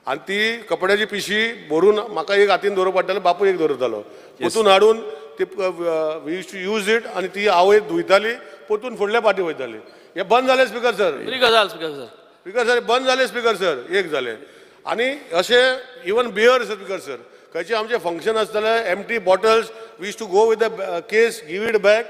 [SPEAKER 14] आणि ती कपड्याची पिशवी भरून म्हाका एक हातीन दवरप पडटालें, बापूय एक दवरतालो. पोतून हाडून ती यूज इट आणि ती आवय धुयताली, पोतून फुडल्या पाटी वयताली. हे बंद जालें स्पीकर सर.
[SPEAKER 8] बरी गजाल स्पीकर सर.
[SPEAKER 14] स्पीकर सर बंद जालें स्पीकर सर. एक जालें. आणि अशें इवन बियर स्पीकर सर, खंयचे आमचे फंक्शन आसतले, empty bottles we use to go with the case, give it back,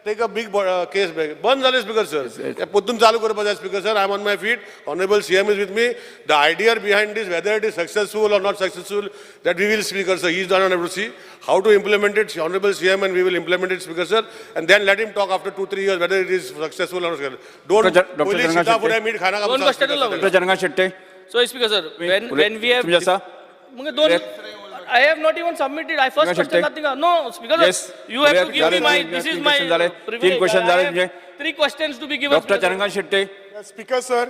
[SPEAKER 14] take a big case back. बंद जालें स्पीकर सर. पोतून चालू करपा जाय speaker sir. I am on my feet. Honourable CM is with me. The idea behind this, whether it is successful or not successful, that we will, speaker sir. He is done and have to see how to implement it, honorable CM, and we will implement it, speaker sir, and then let him talk after 2-3 years whether it is successful or not. Don't
[SPEAKER 1] Dr.
[SPEAKER 14] only
[SPEAKER 1] Jananga
[SPEAKER 14] sit up
[SPEAKER 1] Shetty.
[SPEAKER 14] and meet khana
[SPEAKER 8] दोन
[SPEAKER 14] ka
[SPEAKER 8] question लावले.
[SPEAKER 1] Doctor Janga Shetye.
[SPEAKER 8] So speaker sir, when we have
[SPEAKER 1] तुम्ही असा
[SPEAKER 8] मग दोन I have not even submitted. I first question nothing. No, speaker sir.
[SPEAKER 1] Yes.
[SPEAKER 8] You have to give me my. This is my privilege.
[SPEAKER 1] 3 question झाले
[SPEAKER 8] I
[SPEAKER 1] तुमचे.
[SPEAKER 8] have 3 questions to be given.
[SPEAKER 1] Doctor
[SPEAKER 8] speaker sir.
[SPEAKER 1] Janga Shetye.
[SPEAKER 9] Speaker sir,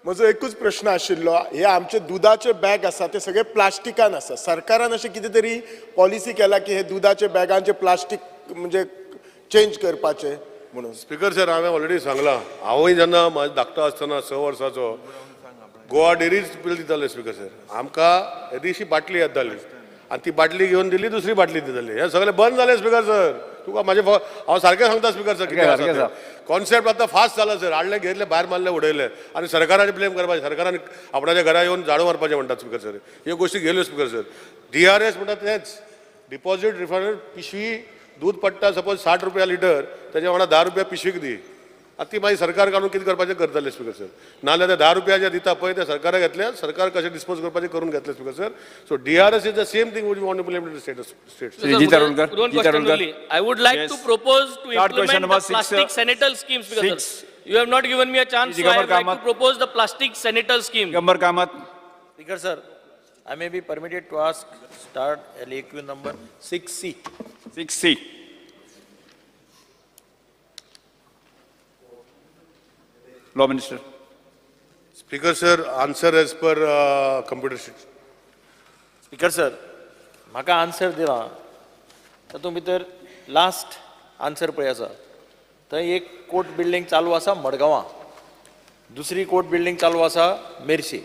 [SPEAKER 9] म्हजो एकूच प्रश्न आशिल्लो. हे आमचे दुधाचे bag आसा ते सगळे प्लास्टिकान आसा. सरकारान अशें कितें तरी पॉलिसी केला की हे दुधाचे बॅगांचे प्लास्टीक म्हणजे चेंज करपाचे म्हणून.
[SPEAKER 14] स्पीकर सर, हांवें ऑलरेडी सांगलां. हांवूय जेन्ना म्हाजो धाकटो आसतना 6 वर्साचो गोवा डेरीज बिल दिताले स्पीकर सर. आमकां येदीशी बाटली येताली आणि ती बाटली घेवन दिली, दुसरी बाटली दिताली. हे सगळें बंद जालें स्पीकर सर. तुका म्हाजे हांव सारकें सांगता स्पीकर सर. कितें आसा कॉन्सेप्ट आतां फास्ट जाला सर. हाडले, घेतले, भायर मारले, उडयले आनी सरकाराचे ब्लेम करपाचे. सरकारान आपणाच्या घरा येवन झाडू मारपाचें म्हणटात स्पीकर सर. ह्यो गोश्टी गेल्यो स्पीकर सर. DRS म्हणटा तेच डिपॉझीट रिफंड. पिशवी दूध पडटा सपोज 60 रुपया लिटर, तेच्या वांगडा 10 रुपया पिशवीक दी. आतां ती मागीर सरकार काडून कितें करपाचें करतले स्पीकर सर. नाजाल्यार ते 10 रुपया जे दिता पळय ते सरकाराक घेतले, सरकार कशें डिस्पोज करपाचें करून घेतले speaker sir. So DRS is the same thing which we want to implement in state.
[SPEAKER 1] G Tarunkar.
[SPEAKER 8] One question only. I would like to propose to
[SPEAKER 1] Start question
[SPEAKER 8] implement
[SPEAKER 1] number
[SPEAKER 8] the
[SPEAKER 1] 6,
[SPEAKER 8] plastic senatal scheme, speaker sir.
[SPEAKER 1] 6.
[SPEAKER 8] You have not given me a chance, so I would like to
[SPEAKER 1] Kamat.
[SPEAKER 8] propose the plastic senatal scheme.
[SPEAKER 1] Gambar Kamat.
[SPEAKER 15] Speaker sir, I may be permitted to ask, start LAQ number 6C.
[SPEAKER 1] 6C. Law minister.
[SPEAKER 14] Speaker sir, answer as per computer sheet.
[SPEAKER 15] Speaker sir, म्हाका answer दिला तातूंत भितर last answer पळय आसा थंय एक court building चालू आसा मडगांवां, दुसरी कोर्ट बिल्डींग चालू आसा मेर्शे.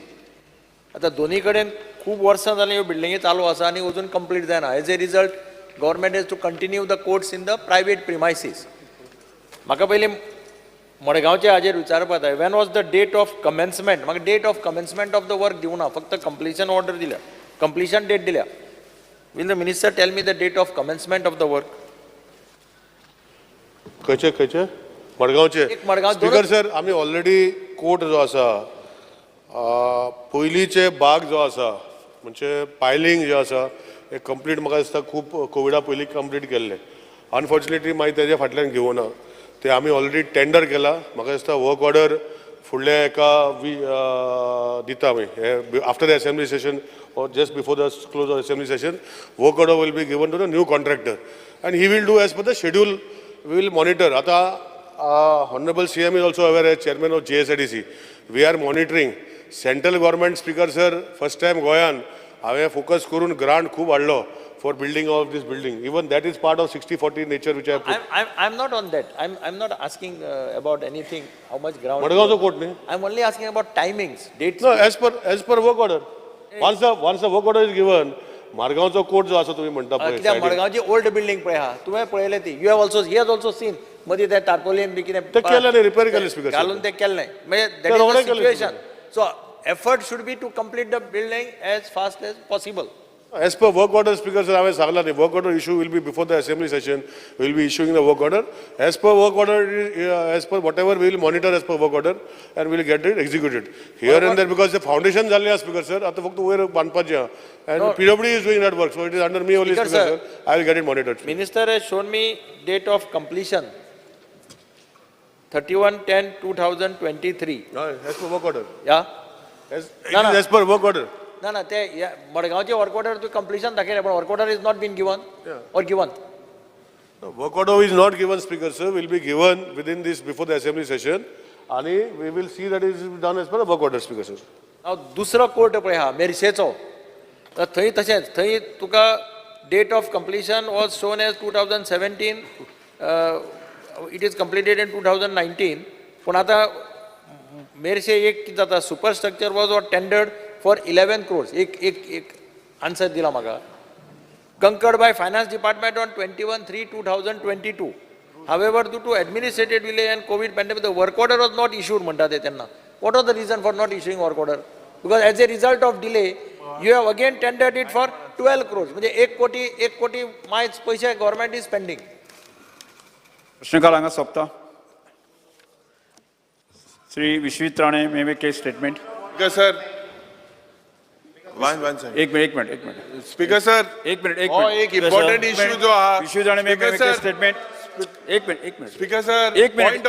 [SPEAKER 15] आतां दोनी कडेन खूब वर्सां जालीं ह्यो बिल्डिंगी चालू आसा आनी अजून कंप्लीट जायना. As a result government has to continue the courts in the private premises. म्हाका पयलीं मडगांवचे हाजेर विचारपाक जाय, when was the date of commencement. म्हाका date of commencement of the work दिवना, फक्त कंप्लिशन ऑर्डर दिल्या, कंप्लिशन डेट दिल्या. Will the minister tell me the date of commencement of the work.
[SPEAKER 14] खंयचे मडगांवचे.
[SPEAKER 15] एक मडगांव
[SPEAKER 14] स्पीकर सर, आमी ऑलरेडी कोर्ट जो आसा, पयलींचे बाग जो आसा म्हणजे पायलिंग जे आसा हे कंप्लीट म्हाका दिसता खूब कोविडा पयलीं कंप्लीट केल्ले. अनफॉर्च्युनेटली मागीर तेज्या फाटल्यान घेवना ते आमी ऑलरेडी टेंडर केला. म्हाका दिसता वर्क ऑर्डर फुडल्या एका दिता आमी. हे after the assembly session or just before the close of assembly session, work order will be given to the new contractor and he will do as per the schedule. We will monitor. Ata honorable CM is also aware as chairman of JSADC. We are monitoring. Central government, speaker sir, first time Goyan have focus kurun grant khub adlo for building of this building. Even that is part of 60-40 nature which I have put.
[SPEAKER 15] I'm not on that. I'm not asking about anything, how much ground.
[SPEAKER 14] Madagaon court ne?
[SPEAKER 15] I'm only asking about timings, dates.
[SPEAKER 14] No, as per work order. Once the work order is given, मारगांवचो court जो आसा तुम्ही म्हणटा पळय,
[SPEAKER 15] कित्याक मडगांवची old building पळय आहा, तुवें पळयले ती. You have also, he has also seen मदीं ते तारपोलियन बी कितें
[SPEAKER 14] ते केलें न्ही, रिपेर केलें स्पीकर सर.
[SPEAKER 15] घालून ते केलें म्हणजे दॅट
[SPEAKER 14] रोखडें
[SPEAKER 15] इज द
[SPEAKER 14] केलें
[SPEAKER 15] situation. So effort should be to complete the building as fast as possible.
[SPEAKER 14] As per work order, speaker sir, हांवें सांगलां न्ही, work order issue will be before the assembly session. We will be issuing the work order. As per work order, as per whatever we will monitor as per work order and we will get it executed. Here and there, because the foundation जाल्लें आसा speaker sir, आतां फक्त वयर बांदपाचें आहा. And PWD is doing that work, so it is under me only, speaker sir. I will get it monitored.
[SPEAKER 15] Minister has shown me date of completion 31/10/2023.
[SPEAKER 14] As per work order.
[SPEAKER 15] Yeah.
[SPEAKER 14] As per work order.
[SPEAKER 15] ना ते मडगांवचे work order to completion दाखयलें पण work order is not been given or given.
[SPEAKER 14] No, work order is not given, speaker sir, will be given within this before the assembly session and we will see that it is done as per the work order, speaker sir.
[SPEAKER 15] हांव दुसरो court पळय आहा मेर्शेचो, थंय तशेंच, थंय तुका date of completion was shown as 2017. It is completed in 2019. पूण आतां मेर्शे एक कितें जाता, super structure was tendered for 11 crores. एक answer दिला म्हाका. Concurred by Finance Department on 21/3/2022. However, due to administrative delay and COVID pandemic, the work order was not issued म्हणटा ते तेन्ना. What was the reason for not issuing work order? Because as a result of delay, you have again tendered it for 12 crores. म्हणजे 1 कोटी मायच पैसे government is spending.
[SPEAKER 1] प्रश्नकाल हांगा सोंपता. Shri Vishwit Rane may make a statement.
[SPEAKER 6] Speaker sir, one second.
[SPEAKER 1] एक मिनिट.
[SPEAKER 6] Speaker sir,
[SPEAKER 1] एक मिनिट.
[SPEAKER 6] एक important issue जो हा.
[SPEAKER 1] Vishwit Rane may make a statement. एक मिनिट.
[SPEAKER 6] Speaker sir,
[SPEAKER 1] एक मिनिट.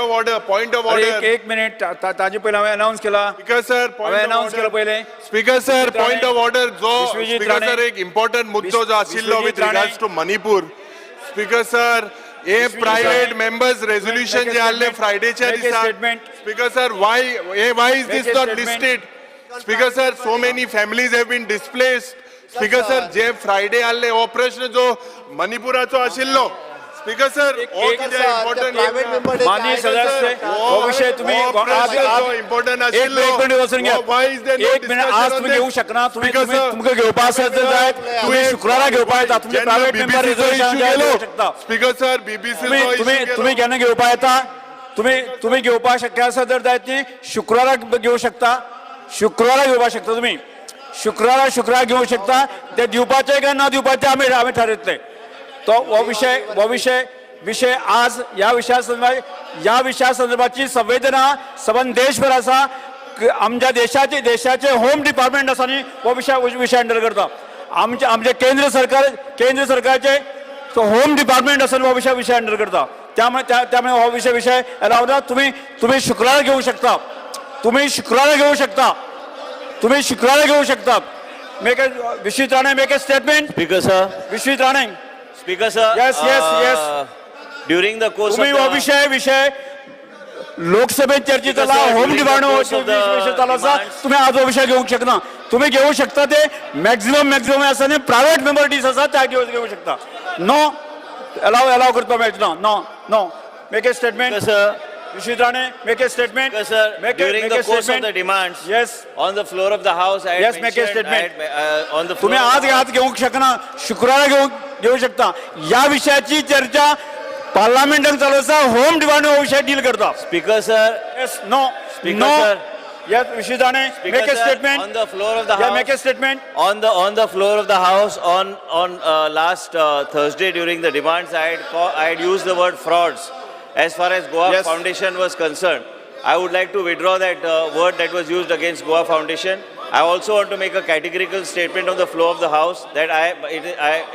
[SPEAKER 6] point of order.
[SPEAKER 1] एक मिनिट. ताजे पहिले हांवें अनाउन्स केला.
[SPEAKER 6] Speaker sir, point of
[SPEAKER 1] announce केला
[SPEAKER 6] order.
[SPEAKER 1] पहिले.
[SPEAKER 6] Speaker sir, point of order. जो
[SPEAKER 1] विश्वजीत
[SPEAKER 6] Speaker
[SPEAKER 1] राणे.
[SPEAKER 6] sir एक important मुद्दो जो आशिल्लो with
[SPEAKER 1] Vishwajeet Rane.
[SPEAKER 6] regards to Manipur. Speaker sir, a private members resolution जे आले Fridayच्या
[SPEAKER 1] Make a
[SPEAKER 6] दिसा.
[SPEAKER 1] statement.
[SPEAKER 6] Speaker sir, why is
[SPEAKER 1] Make
[SPEAKER 6] this
[SPEAKER 1] a
[SPEAKER 6] not
[SPEAKER 1] statement.
[SPEAKER 6] listed? Speaker sir, so many families have been displaced. Speaker sir, जे Friday आले हो प्रश्न जो मणिपुराचो आशिल्लो. Speaker sir, important
[SPEAKER 1] माननीय सदस्य वो विषय तुम्ही
[SPEAKER 6] important
[SPEAKER 1] एक मिनिट बसून घ्या.
[SPEAKER 6] why is there no
[SPEAKER 1] एक मिनिट आज तुम्ही घेऊ शकना. तुमका घेवपा आसत जाय तुम्ही शुक्रारा घेवपा येता. तुम्ही प्रायव्हेट मेंबर रिझर्वेशन घेऊ शकता.
[SPEAKER 6] Speaker sir, BBC
[SPEAKER 1] तुम्ही केन्ना घेवपा येता. तुम्ही घेवपा शक्य आसत जर जायत न्ही शुक्रारा घेऊ शकता. शुक्रारा घेवपा शकता तुम्ही. शुक्रारा घेऊ शकता. ते दिवपाचे काय न दिवपाचे आम्ही ठरयतले. तो वो विषय आज या विषया संदर्भाची संवेदना सबंध देशभर आसा. आमच्या देशाचे होम डिपार्टमेंट आसा न्ही हो विषय हँडल करता. आमचे केंद्र सरकारचे होम डिपार्टमेंट आसा हो विषय हँडल करता. त्यामुळे हो विषय अलावदा. तुम्ही शुक्रारा घेऊ शकता. तुम्ही शुक्रारा घेऊ शकता. Vishwit Rane make a statement.
[SPEAKER 7] Speaker sir.
[SPEAKER 1] Vishwit Rane.
[SPEAKER 7] Speaker sir.
[SPEAKER 1] Yes.
[SPEAKER 7] During the course
[SPEAKER 1] तुम्ही
[SPEAKER 7] of
[SPEAKER 1] हो
[SPEAKER 7] the
[SPEAKER 1] विषय लोकसभेत चर्चेत आला.
[SPEAKER 7] Because,
[SPEAKER 1] home
[SPEAKER 7] during the
[SPEAKER 1] department
[SPEAKER 7] course of the
[SPEAKER 1] विषय चालू असा.
[SPEAKER 7] demands-
[SPEAKER 1] तुम्ही आज हो विषय घेऊ शकना. तुम्ही घेऊ शकता ते मॅक्झिमम आसा न्ही प्रायव्हेट मेंबर्टीज आसा त्या घेऊ शकता. नो अलाव करतो मेळचना. No make a statement.
[SPEAKER 7] sir.
[SPEAKER 1] Vishwit Rane make a statement.
[SPEAKER 7] Because, sir, during the course of the demands,
[SPEAKER 1] Yes.
[SPEAKER 7] on the floor of the house, I had
[SPEAKER 1] Yes, make a
[SPEAKER 7] mentioned,
[SPEAKER 1] statement.
[SPEAKER 7] on the floor
[SPEAKER 1] तुम्ही
[SPEAKER 7] of the
[SPEAKER 1] आज घेऊ शकना. शुक्रारा घेऊ शकता. या विषयाची चर्चा पार्लमेंटात चालू असा. होम डिपार्टमेंट हो विषय डील करता.
[SPEAKER 7] Speaker sir.
[SPEAKER 1] Yes, no.
[SPEAKER 7] Speaker sir.
[SPEAKER 1] Yes, Vishnu Dane,
[SPEAKER 7] Speaker
[SPEAKER 1] make a
[SPEAKER 7] sir,
[SPEAKER 1] statement.
[SPEAKER 7] on the floor of the
[SPEAKER 1] Yeah,
[SPEAKER 7] house.
[SPEAKER 1] make a statement.
[SPEAKER 7] On the floor of the house on last Thursday during the demands, I had used the word frauds. As far as Goa
[SPEAKER 1] Yes.
[SPEAKER 7] Foundation was concerned, I would like to withdraw that word that was used against Goa Foundation. I also want to make a categorical statement on the floor of the house that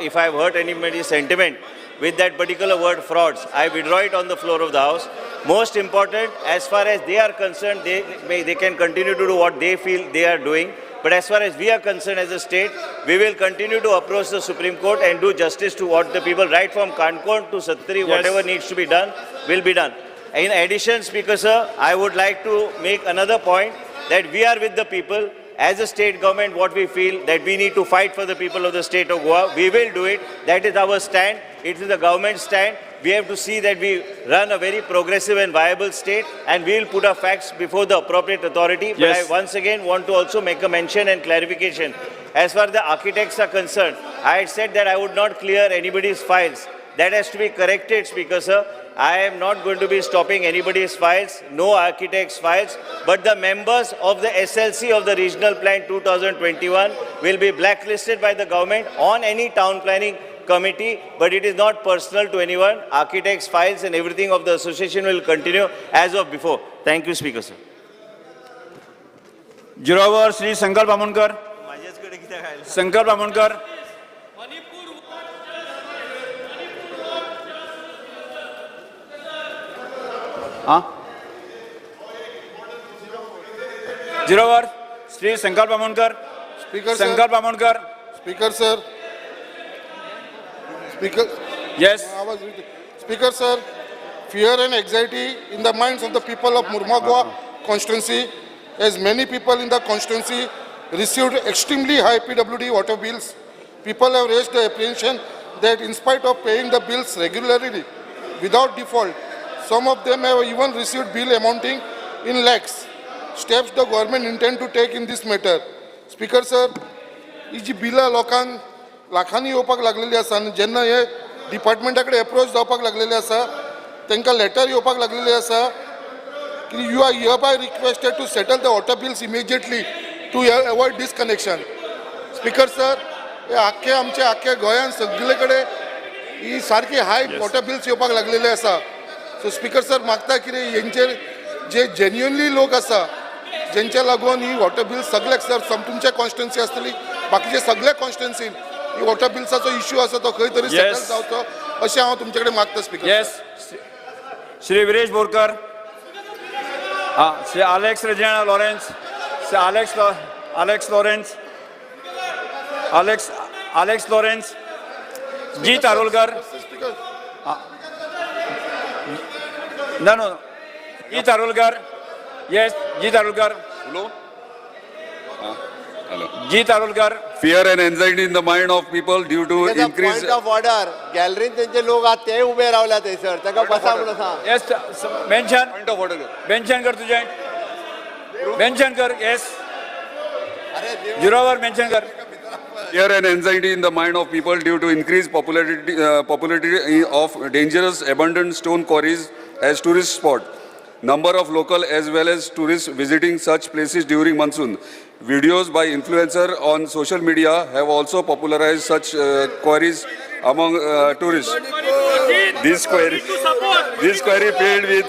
[SPEAKER 7] if I have hurt anybody's sentiment with that particular word frauds, I withdraw it on the floor of the house. Most important, as far as they are concerned, they can continue to do what they feel they are doing. But as far as we are concerned as a state, we will continue to approach the Supreme Court and do justice to what the people, right from Kankon to Sattari, whatever needs to be done, will be done. In addition, Speaker Sir, I would like to make another point that we are with the people. As a state government, what we feel that we need to fight for the people of the state of Goa, we will do it. That is our stand. It is the government stand. We have to see that we run a very progressive and viable state, and we will put our facts before the appropriate authority. But I once again want to also make a mention and clarification. As far as the architects are concerned, I had said that I would not clear anybody's files. That has to be corrected, Speaker Sir. I am not going to be stopping anybody's files, no architects' files, but the members of the SLC of the Regional Plan 2021 will be blacklisted by the government on any town planning committee, but it is not personal to anyone. Architects' files and everything of the association will continue as of before. Thank you, Speaker Sir.
[SPEAKER 1] जिरोवर Shri संकल्प आमोणकर. संकल्प आमोणकर. जिरोवर श्री संकल्प आमोणकर. संकल्प Amonkar.
[SPEAKER 16] Speaker sir. Speaker.
[SPEAKER 1] Yes.
[SPEAKER 16] Speaker sir, fear and anxiety in the minds of the people of Murmagua constituency, as many people in the constituency received extremely high PWD water bills. People have raised the apprehension that in spite of paying the bills regularly without default, some of them have even received bill amounting in lakhs. Steps the government intend to take in this matter. Speaker sir, ही जी बिलां लोकांक लाखांनी येवपाक लागलेली आसा आनी जेन्ना हे डिपार्टमेंटा कडेन एप्रोच जावपाक लागलेले आसा तांकां लेटर येवपाक लागलेले आसा की you are hereby requested to settle the water bills immediately to avoid disconnection. Speaker sir, हे आख्या गोंयांत सगळे कडेन ही सारकी हाय वॉटर बिल्स येवपाक लागलेले आसा. सो स्पीकर सर मागता कितें हेंचेर जे जेन्युअनली लोक आसा जेंच्या लागून ही वॉटर बिल सगळ्याक सर तुमच्या कॉन्स्टिट्युन्सी आसतली बाकीचे सगळे कॉन्स्टिट्युन्सीन ही वॉटर बिल्साचो इश्यू आसा तो खंय तरी सेटल जावचो अशें हांव तुमचे कडेन मागता speaker.
[SPEAKER 1] Yes, Shri Viresh Borkar, Shri Alex Regina Lawrence, Shri Alex Lawrence, G Tarolkar, G Tarolkar, yes, G Tarolkar, G Tarolkar.
[SPEAKER 11] Fear and anxiety in the mind of people due to increase.
[SPEAKER 5] Point of order गॅलरीन त्यांचे लोक आहात ते उभे रावल्या थंयसर ताका बसा म्हणून सांग.
[SPEAKER 1] Yes, mention
[SPEAKER 11] Point of order.
[SPEAKER 1] Mention कर तुझे, मेन्शन कर. येस, झिरोवर मेन्शन कर.
[SPEAKER 11] Fear and anxiety in the mind of people due to increased popularity of dangerous abandoned stone quarries as tourist spot. Number of local as well as tourists visiting such places during monsoon. Videos by influencer on social media have also popularized such quarries among tourists. This quarry filled with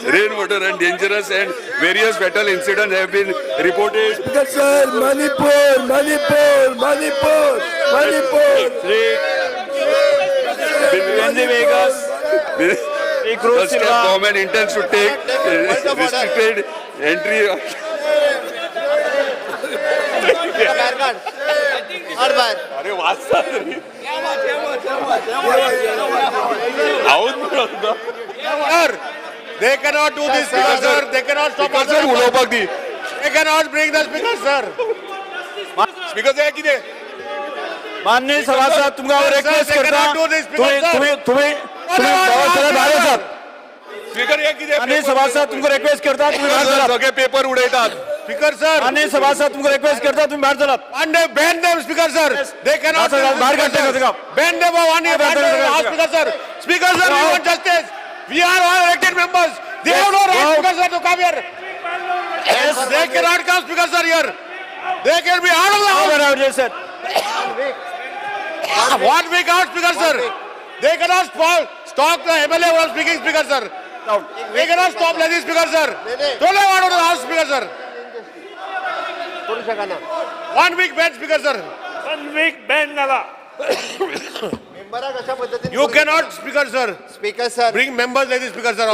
[SPEAKER 11] rainwater and dangerous and various fatal incidents have been reported.
[SPEAKER 3] Sir, Manipur.
[SPEAKER 11] The state government intends to take restricted entry.
[SPEAKER 14] अरे वाचता तरी they cannot do this, speaker sir. They cannot stop us. They cannot bring the speaker sir. Speaker sir, किती
[SPEAKER 1] माननीय सभासद तुमका request करता तुम्ही
[SPEAKER 14] speaker हे किती
[SPEAKER 1] माननीय सभासद तुमका रिक्वेस्ट करता तुम्ही बाहेर चला.
[SPEAKER 11] सगळे पेपर उडयतात.
[SPEAKER 14] स्पीकर सर
[SPEAKER 1] माननीय सभासद तुमका रिक्वेस्ट करता तुम्ही बाहेर चला.
[SPEAKER 14] ban them speaker sir. They cannot
[SPEAKER 1] बाहेर काढते का?
[SPEAKER 14] ban them one year. Speaker sir, we want justice. We are all elected members. They have no right, speaker sir, to come here. Yes, they cannot come, speaker sir, here. They can be out of the house. 1 week out, speaker sir. They cannot stop the MLA from speaking, speaker sir. They cannot stop like this, speaker sir. Don't let out of the house, speaker sir. 1 week ban, speaker sir.
[SPEAKER 10] 1 week ban झाला.
[SPEAKER 14] You cannot, speaker sir.
[SPEAKER 5] Speaker sir
[SPEAKER 14] Bring members like this, speaker sir.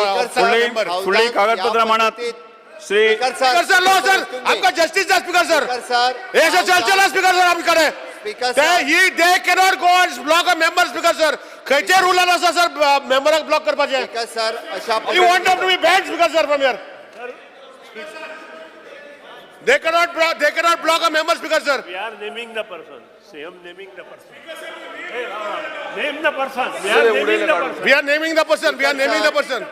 [SPEAKER 1] फुडली कागदपत्र मानत Shri
[SPEAKER 14] Speaker sir, no sir. आमका justice द्या, speaker sir.
[SPEAKER 5] Sir
[SPEAKER 14] हे जे चलचला, speaker sir, आमकडे.
[SPEAKER 5] स्पीकर सर
[SPEAKER 14] They cannot go and block a member, speaker sir. खैचे rule आसा sir, member block करपाचे.
[SPEAKER 5] स्पीकर सर अशा
[SPEAKER 14] You want them to be banned, speaker sir, from here. They cannot block a member, speaker sir.
[SPEAKER 10] We are naming the person. CM naming the person. Name the person. We are naming the person.
[SPEAKER 14] We are naming the person. We are naming the person.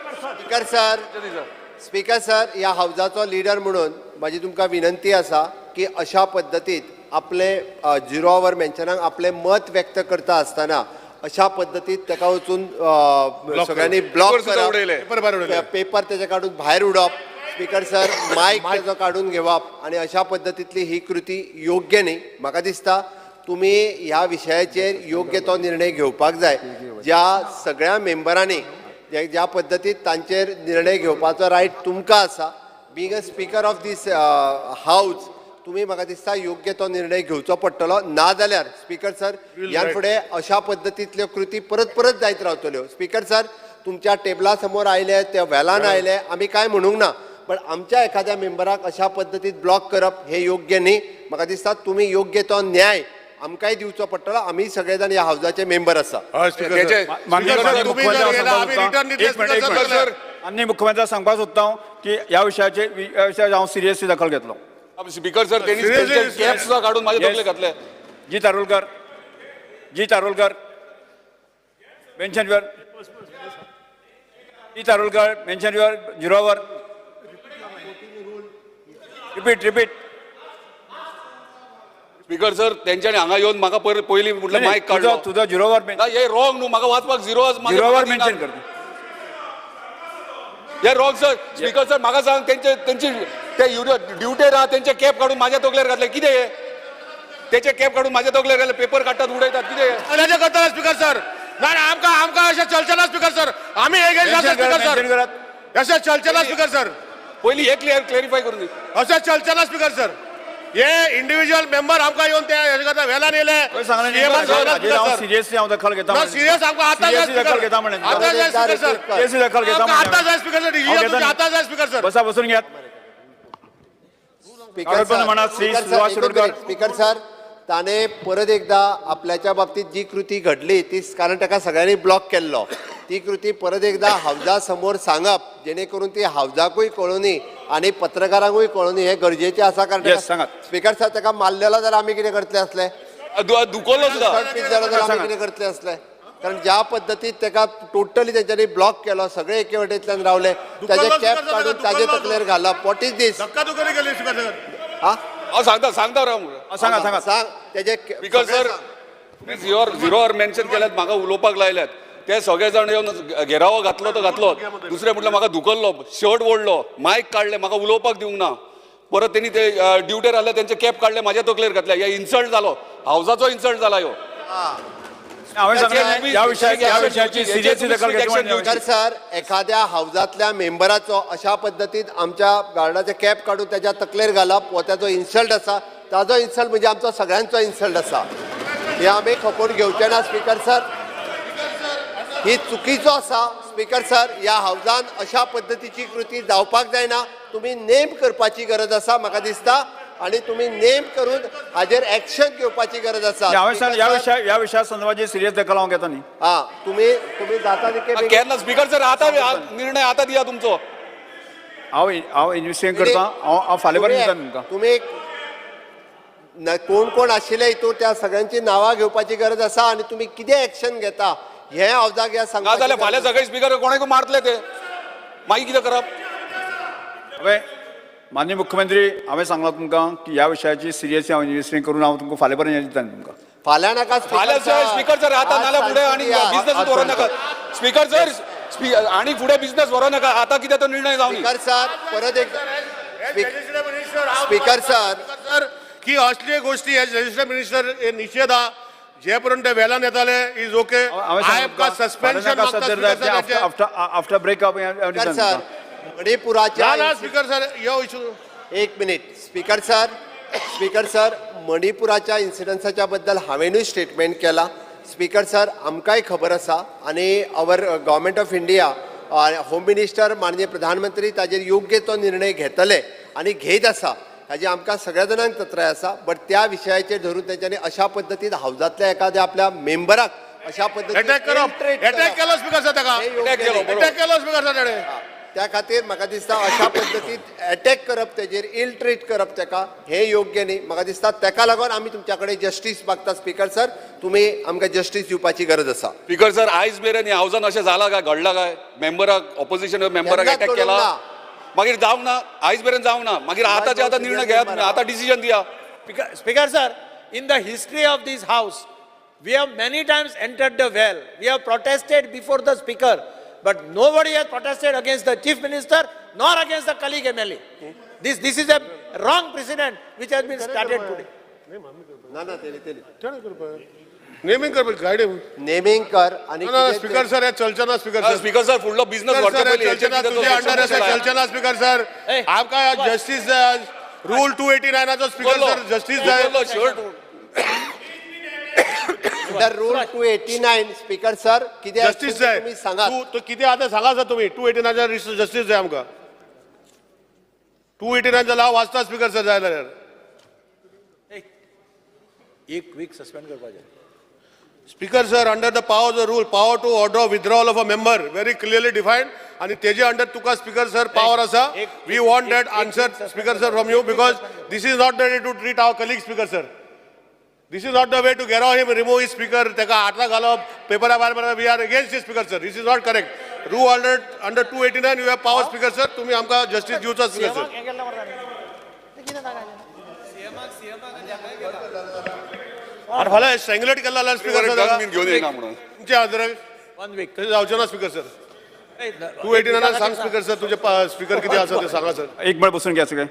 [SPEAKER 5] Speaker sir या हाऊसाचो leader म्हणून माझी तुमकां विनंती आसा की अशा पद्दतीत आपले zero आवर मेन्शनाक आपले मत व्यक्त करता आसतना अशा पद्दतीत ताका वचून सगळ्यांनी ब्लॉक करप पेपर तेजे काडून भायर उडप स्पीकर सर मायक तेजो काडून घेवप आनी अशा पद्दतींतली ही कृती योग्य न्ही. म्हाका दिसता तुम्ही ह्या विशयाचेर योग्य तो निर्णय घेवपाक जाय. ज्या सगळ्या मेंबरांनी ज्या पद्दतीत तांचेर निर्णय घेवपाचो रायट तुमकां आसा being a speaker of this house तुम्ही म्हाका दिसता योग्य तो निर्णय घेवचो पडटलो. ना जाल्यार स्पीकर सर ह्या फुडें अशा पद्दतींतल्यो कृती परत जायत रावतल्यो. स्पीकर सर तुमच्या टेबला समोर आयले ते वेलान आयले आमी काय म्हणूंक ना पण आमच्या एखाद्या मेंबराक अशा पद्दतीत ब्लॉक करप हे योग्य न्ही. म्हाका दिसता तुम्ही योग्य तो न्याय आमकांय दिवचो पडटलो. आम्ही सगळेजण ह्या हाऊसाचे मेंबर आसा.
[SPEAKER 1] माननीय मुख्यमंत्री सांगपाक सोदता की ह्या विशयाचेर हांव सिरियसली दखल घेतलो.
[SPEAKER 11] स्पीकर सर त्यांनी कॅप सुद्धा काढून माझ्या तकले घातले.
[SPEAKER 1] G Tarolkar mention your G Tarolkar mention your झिरोवर रिपीट
[SPEAKER 11] स्पीकर सर त्यांच्यानी हांगा येवन म्हाका पयलीं म्हटलं मायक काडलो
[SPEAKER 1] तुझा झिरोवर
[SPEAKER 11] हे रॉंग न्हू म्हाका वाचपाक
[SPEAKER 1] झिरोवर मेन्शन कर
[SPEAKER 11] हे रॉंग सर स्पीकर सर म्हाका सांग त्यांची ते ड्युटेर आहा त्यांचे कॅप काढून माझ्या तकलेर घातले कितें हे त्याचे कॅप काढून माझ्या तकलेर घातले पेपर काडटात उडयतात कितें
[SPEAKER 14] करता स्पीकर सर नाही आमकां अशें चलचें ना स्पीकर सर आमी स्पीकर सर अशें चलचें ना स्पीकर सर
[SPEAKER 11] पयलीं हे क्लॅरिफाय करून दी
[SPEAKER 14] अशें चलचें ना स्पीकर सर हे इंडिव्हिज्युअल मेंबर आमकां येवन ते हेजे करता वेलान येयले
[SPEAKER 1] सिरियसली हांव दखल घेता
[SPEAKER 14] सिरियस आमकां आतां जाय
[SPEAKER 1] दखल घेता म्हणे
[SPEAKER 14] आतां जाय स्पीकर सर
[SPEAKER 1] केसी दखल घेता
[SPEAKER 14] आतां जाय स्पीकर सर डिसिजन आतां जाय स्पीकर सर
[SPEAKER 1] बसा बसून घ्या
[SPEAKER 5] स्पीकर सर ताणे परत एकदा आपल्याच्या बाबतीत जी कृती घडली ती कारण ताका सगळ्यांनी ब्लॉक केल्लो ती कृती परत एकदा हावजा समोर सांगप जेणे करून ती हावजाकूय कळोनी आणि पत्रकारांकूय कळोनी हे गरजेचे आसा कारण स्पीकर सर ताका मारलेला जाल्यार आमी कितें करतले असले
[SPEAKER 11] दुखोलो सुद्धा
[SPEAKER 5] जाल्यार आमी कितें करतले असले कारण ज्या पद्दतीत ताका टोटली तेंच्यांनी ब्लॉक केलो सगळे एके वटेंतल्यान रावले ताजे कॅप काडून ताजे तकलेर घालप वॉट इज दीस
[SPEAKER 11] सांगता राव
[SPEAKER 5] सांगा तेजे
[SPEAKER 11] स्पीकर सर झिरोवर मेन्शन केल्यात म्हाका उलोवपाक लायल्यात ते सगळे जाण येवन घेरावो घातलो तो घातलो दुसरे म्हटलं म्हाका धुकल्लो शर्ट ओडलो मायक काडले म्हाका उलोवपाक दिवंक ना परत तेणी ते ड्युटेर आसले तेंचे कॅप काडले म्हाज्या तकलेर घातले हे इन्सल्ट जालो हावजाचो इन्सल्ट जाला ह्यो
[SPEAKER 5] स्पीकर सर एखाद्या हावजातल्या मेंबराचो अशा पद्दतीत आमच्या गार्डाचे कॅप काडून त्याच्या तकलेर घालप हो त्याचो इन्सल्ट आसा ताजो इन्सल्ट म्हणजे आमचो सगळ्यांचो इन्सल्ट आसा हे आमी खपोवन घेवचे ना स्पीकर सर ही चुकीचो आसा स्पीकर सर ह्या हावजान अशा पद्दतीची कृती जावपाक जायना तुम्ही नेम करपाची गरज आसा म्हाका दिसता आणि तुम्ही नेम करून हाजेर एक्शन घेवपाची गरज आसा
[SPEAKER 1] या विशया संदर्भात सिरियस दखल हांव घेता न्ही
[SPEAKER 5] तुम्ही जाता तितके
[SPEAKER 11] केन्ना स्पीकर सर आता निर्णय आता दिया तुमचो
[SPEAKER 1] हांव इन्व्हेस्टिगेट करता हांव फाल्यां पर्यंत दिता तुमकां
[SPEAKER 5] तुम्ही कोण कोण आशिल्ले हितूर त्या सगळ्यांची नांवां घेवपाची गरज आसा आणि तुम्ही कितें एक्शन घेता हे हावजाक ह्या सांगता
[SPEAKER 11] जाल्यार फाल्यां सगळे स्पीकर कोणाक मारतले ते मागीर कितें करप
[SPEAKER 1] हांवें माननीय मुख्यमंत्री हांवें सांगलां तुमकां की ह्या विशयाची सिरियसली हांव इन्व्हेस्टिगेट करून हांव तुमकां फाल्यां पर्यंत दिता तुमकां
[SPEAKER 5] फाल्यां नाका
[SPEAKER 11] फाल्यां स्पीकर सर आता नाल्यार फुडें आनी बिझनस व्हरो नाका स्पीकर सर आनी फुडें बिझनस व्हरो नाका आतां कितें तो निर्णय जावं
[SPEAKER 5] स्पीकर सर परत एक स्पीकर सर
[SPEAKER 14] की असले गोष्टी हे रजिस्टर मिनिस्टर हे निषेध हा जे पर्यंत वेलान येताले इज ओके आय का सस्पेन्शन
[SPEAKER 1] आफ्टर ब्रेकअप
[SPEAKER 5] सर मणिपुराच्या
[SPEAKER 14] स्पीकर सर यो इशू
[SPEAKER 5] एक मिनिट स्पीकर सर मणिपुराच्या इन्सिडन्साच्या बद्दल हांवेनूय स्टेटमेंट केला स्पीकर सर आमकांय खबर आसा आनी our government of India home minister माननीय प्रधानमंत्री ताजेर योग्य तो निर्णय घेतले आनी घेत आसा हाजी आमकां सगळ्या जाणांक तत्राय आसा बट त्या विशयाचेर धरून तेंच्यांनी अशा पद्दतीन हावजातल्या एखाद्या आपल्या मेंबराक अशा पद्दतीन
[SPEAKER 14] अटॅक केलो स्पीकर सर ताका अटॅक केलो स्पीकर सर ताणे
[SPEAKER 5] त्या खातीर म्हाका दिसता अशा पद्दतीन अटॅक करप तेजेर इल ट्रीट करप ताका हे योग्य न्ही म्हाका दिसता ताका लागून आमी तुमच्या कडेन जस्टीस मागता स्पीकर सर तुमी आमकां जस्टीस दिवपाची गरज आसा
[SPEAKER 11] स्पीकर सर आयज मेरेन ह्या हावजान अशें जाला काय घडला काय मेंबराक ऑपोजिशन मेंबराक अटॅक केला मागीर जावंक ना आयज मेरेन जावंक ना मागीर आतांचे आतां निर्णय घेयात तुमी आतां डिसिजन दिया
[SPEAKER 15] Speaker sir, in the history of this house, we have many times entered the well. We have protested before the speaker, but nobody has protested against the chief minister nor against the colleague MLA. This is a wrong precedent which has been started today.
[SPEAKER 14] Naming कर Guy de
[SPEAKER 5] naming कर आणि
[SPEAKER 14] speaker sir हे चलचना
[SPEAKER 11] speaker sir फुडलो business
[SPEAKER 14] तुझे under आसा चलचना speaker sir आमकां justice जाय rule 289 चो स्पीकर सर जस्टीस जाय
[SPEAKER 5] अंडर रूल 289 स्पीकर सर कितें
[SPEAKER 14] जस्टीस जाय
[SPEAKER 5] तुम्ही सांगा
[SPEAKER 14] तू कितें आतां सांगा सर तुम्ही 289 चो जस्टीस जाय आमकां 289 चो लाव वाचता स्पीकर सर जाय जाल्यार
[SPEAKER 15] एक वीक सस्पेंड करपाचें
[SPEAKER 14] Speaker sir, under the powers of the rule, power to order withdrawal of a member, very clearly defined. And teje under tuka speaker sir power asa. We want that answer, speaker sir, from you because this is not the way to treat our colleague, speaker sir. This is not the way to get on him, remove his speaker, take a atla galop, paper we are against this speaker sir. This is not correct. Rule under 289, you have power, speaker sir. Tumi amka justice due speaker sir. अरे फाल्यां स्ट्रँग्युलेट केला जाल्यार speaker
[SPEAKER 11] घेऊन येईना म्हणून
[SPEAKER 14] तुमचे आदर
[SPEAKER 15] 1 week.
[SPEAKER 14] तशें जावचें ना स्पीकर सर 289 सांग स्पीकर सर तुझे स्पीकर किती आसा ते सांगा सर.
[SPEAKER 1] एक वेळ बसून घ्या सगळे.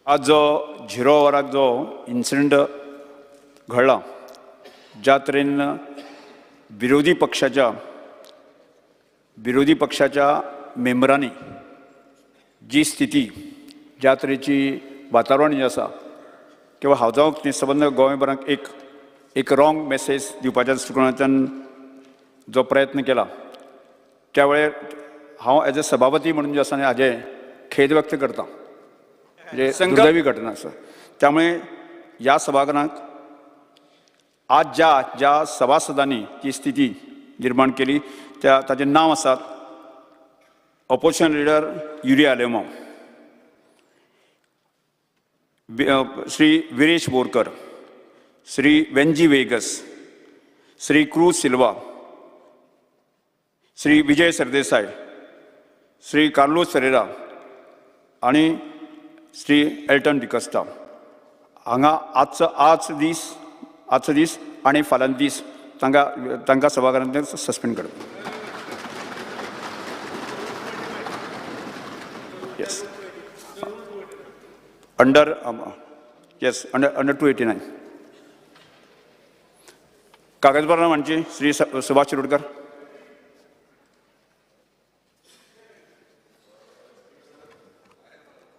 [SPEAKER 1] आज जो 0 वराक जो इन्सिडंट घडला, ज्या तरेन विरोधी पक्षाच्या मेंबरांनी जी स्थिती, ज्या तरेची वातावरण जें आसा किंवा हांव जावं संबंद गोंयभराक एक रॉंग मेसेज दिवपाच्या दृश्टिकोनांतल्यान जो प्रयत्न केला, त्या वेळार हांव एज अ सभापती म्हणून जे आसा न्ही हाजे खेद व्यक्त करता. म्हणजे दुर्दैवी घटना आसा. त्यामुळे ह्या सभागृहाक आज ज्या सभासदांनी जी स्थिती निर्माण केली ताचें नांव आसात opposition leader Yuri Alemao, Shri Viresh Borkar, Shri Venzy Viegas, Shri Cruz Silva, Shri Vijay Sardesai, Shri Carlos Ferreira आणि श्री एल्टन डिकस्टा हांगा आजचो दीस आणि फाल्यां दीस तांकां सभागृहांतल्यान सस्पेंड करता. येस अंडर 289 कागदपत्रां म्हणजे Shri Subhash Shirodkar.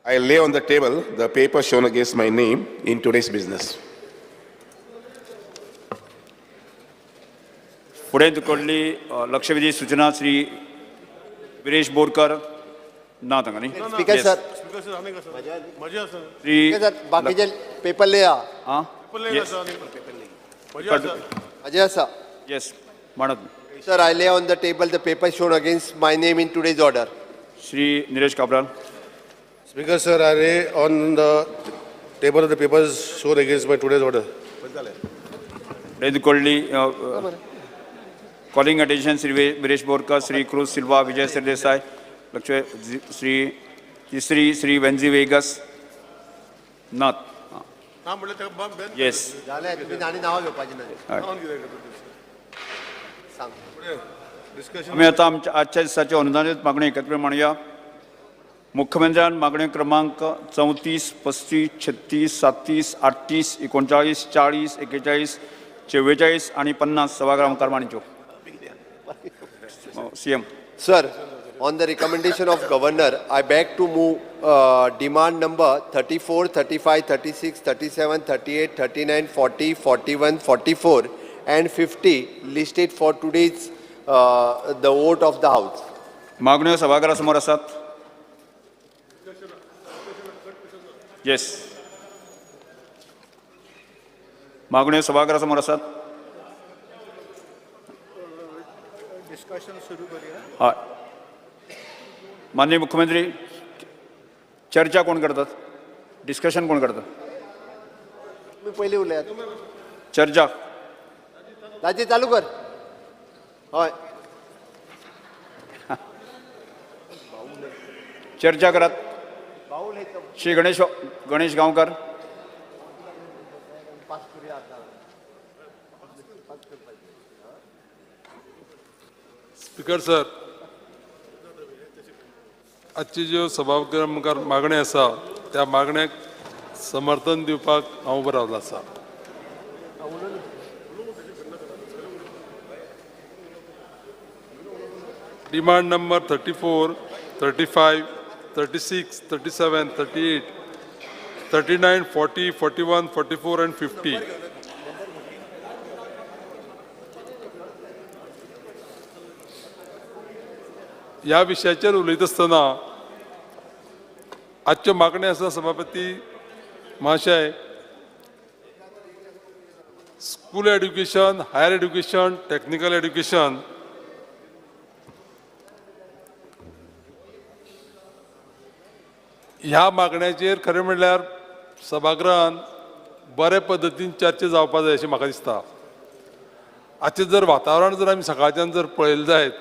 [SPEAKER 17] I lay on the table the paper shown against my name in today's business.
[SPEAKER 1] पुढे तुकडली लक्षवेधी सूचना श्री विरेश बोरकर ना तांगा न्ही
[SPEAKER 5] स्पीकर सर
[SPEAKER 1] श्री
[SPEAKER 5] बाकीचे पेपर लिया
[SPEAKER 1] आं
[SPEAKER 5] माझे आसा.
[SPEAKER 1] येस म्हणत
[SPEAKER 5] सर आय ले on the table the paper shown against my name in today's order.
[SPEAKER 1] Shri Nilesh Cabral.
[SPEAKER 14] Speaker sir, I lay on the table of the papers shown against my today's order.
[SPEAKER 1] Calling attention Sri Viresh Borkar, Sri Cruz Silva, Vijay Sardesai, Sri Venzi Vegas. Not. Yes. आम्ही आता आजच्या दिसाची अनुदानित मागणी एकत्र मांडूया. मुख्यमंत्र्यान मागणी क्रमांक 34, 35, 36, 37, 38, 39, 40, 41, 44 आणि 50 सभागृह मुखार मांडच्यो. CM.
[SPEAKER 5] Sir, on the recommendation of Governor, I beg to move demand number 34, 35, 36, 37, 38, 39, 40, 41, 44 and 50 listed for today's the vote of the House.
[SPEAKER 1] मागण्यो सभागृहासमोर आसात. येस. मागण्यो सभागृहासमोर आसात. हय. माननीय मुख्यमंत्री, चर्चा कोण करतात? डिस्कशन कोण करतात?
[SPEAKER 5] तुम्ही पहिले उलयात.
[SPEAKER 1] चर्चा
[SPEAKER 5] राजे चालू कर. हय.
[SPEAKER 1] चर्चा करात. श्री गणेश गांवकर.
[SPEAKER 18] स्पीकर सर, आजची ज्यो सभागृह मुखार मागणी आसा त्या मागण्याक समर्थन दिवपाक हांव उबो रावलो आसा. Demand number 34, 35, 36, 37, 38, 39, 40, 41, 44 and 50. ह्या विशयाचेर उलयता आसतना आजच्यो मागण्यो आसा सभापती महाशय, school education, higher education, technical education ह्या मागण्याचेर खरें म्हणल्यार सभागृहान बरे पद्दतीन चर्चा जावपाक जाय अशें म्हाका दिसता. आजचें जर वातावरण जर आमी सकाळच्यान जर पळयलें जायत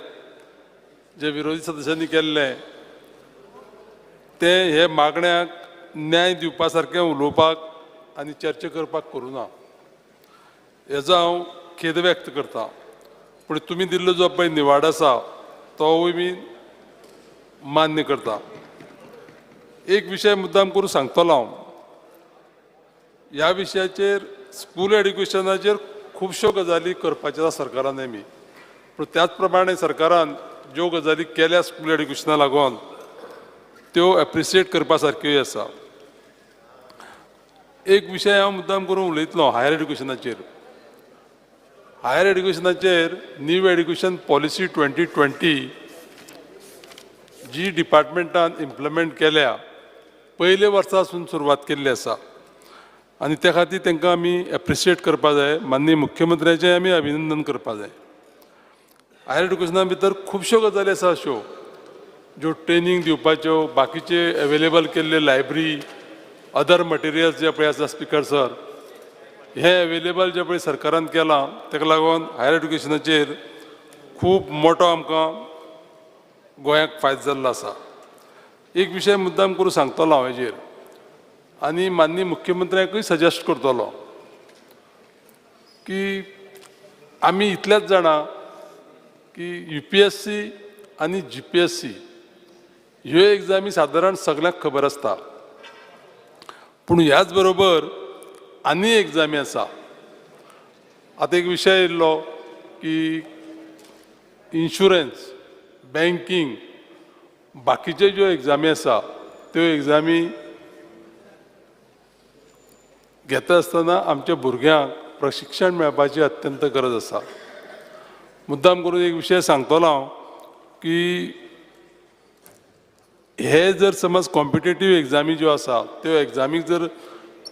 [SPEAKER 18] जे विरोधी सदस्यांनी केल्लें ते हे मागण्याक न्याय दिवपा सारकें उलोवपाक आनी चर्चा करपाक करूना हेजो हांव खेद व्यक्त करतां. पूण तुमी दिल्लो जो पळय निवाडो आसा तोवूय बी मान्य करता. एक विशय मुद्दाम करून सांगतलो हांव. ह्या विशयाचेर स्कूल एड्युकेशनाचेर खुबश्यो गजाली करपाच्यो आसा सरकारान नेमी. पूण त्याच प्रमाणे सरकारान ज्यो गजाली केल्या स्कूल एड्युकेशना लागून त्यो एप्रिशिएट करपा सारक्योय आसा. एक विशय हांव मुद्दाम करून उलयतलो हायर एड्युकेशनाचेर. हायर एड्युकेशनाचेर न्यू एड्युकेशन पॉलिसी 2020 जी डिपार्टमेंटान इम्प्लिमेंट केल्या पयले वर्सासून सुरवात केल्ली आसा आनी त्या खातीर तांकां आमी एप्रिशिएट करपा जाय. माननीय मुख्यमंत्र्याचें आमी अभिनंदन करपा जाय. हायर एड्युकेशना भितर खुबश्यो गजाली आसा अश्यो ज्यो ट्रेनींग दिवपाच्यो, बाकीचे अवेलेबल केल्ले लायब्ररी, अदर मटेरियल्स जे पळय आसा स्पिकर सर, हे अवेलेबल जे पळय सरकारान केलां ताका लागून हायर एड्युकेशनाचेर खूब मोठो आमकां गोंयाक फायदो जाल्लो आसा. एक विशय मुद्दाम करून सांगतलो हांव हेजेर आनी माननीय मुख्यमंत्र्याकूय सजेस्ट करतलो की आमी इतलेच जाणा की UPSC आनी GPSC ह्यो एग्जामी सादारण सगळ्यांक खबर आसता. पूण ह्याच बरोबर आनी एग्जामी आसा. आतां एक विशय येयल्लो की इन्शुरन्स, बँकींग, बाकीचे ज्यो एग्जामी आसा त्यो एग्जामी घेता आसतना आमच्या भुरग्यांक प्रशिक्षण मेळपाची अत्यंत गरज आसा. मुद्दाम करून एक विशय सांगतलो हांव की हे जर समज कॉम्पिटेटीव एग्जामी ज्यो आसा त्यो एग्जामीक जर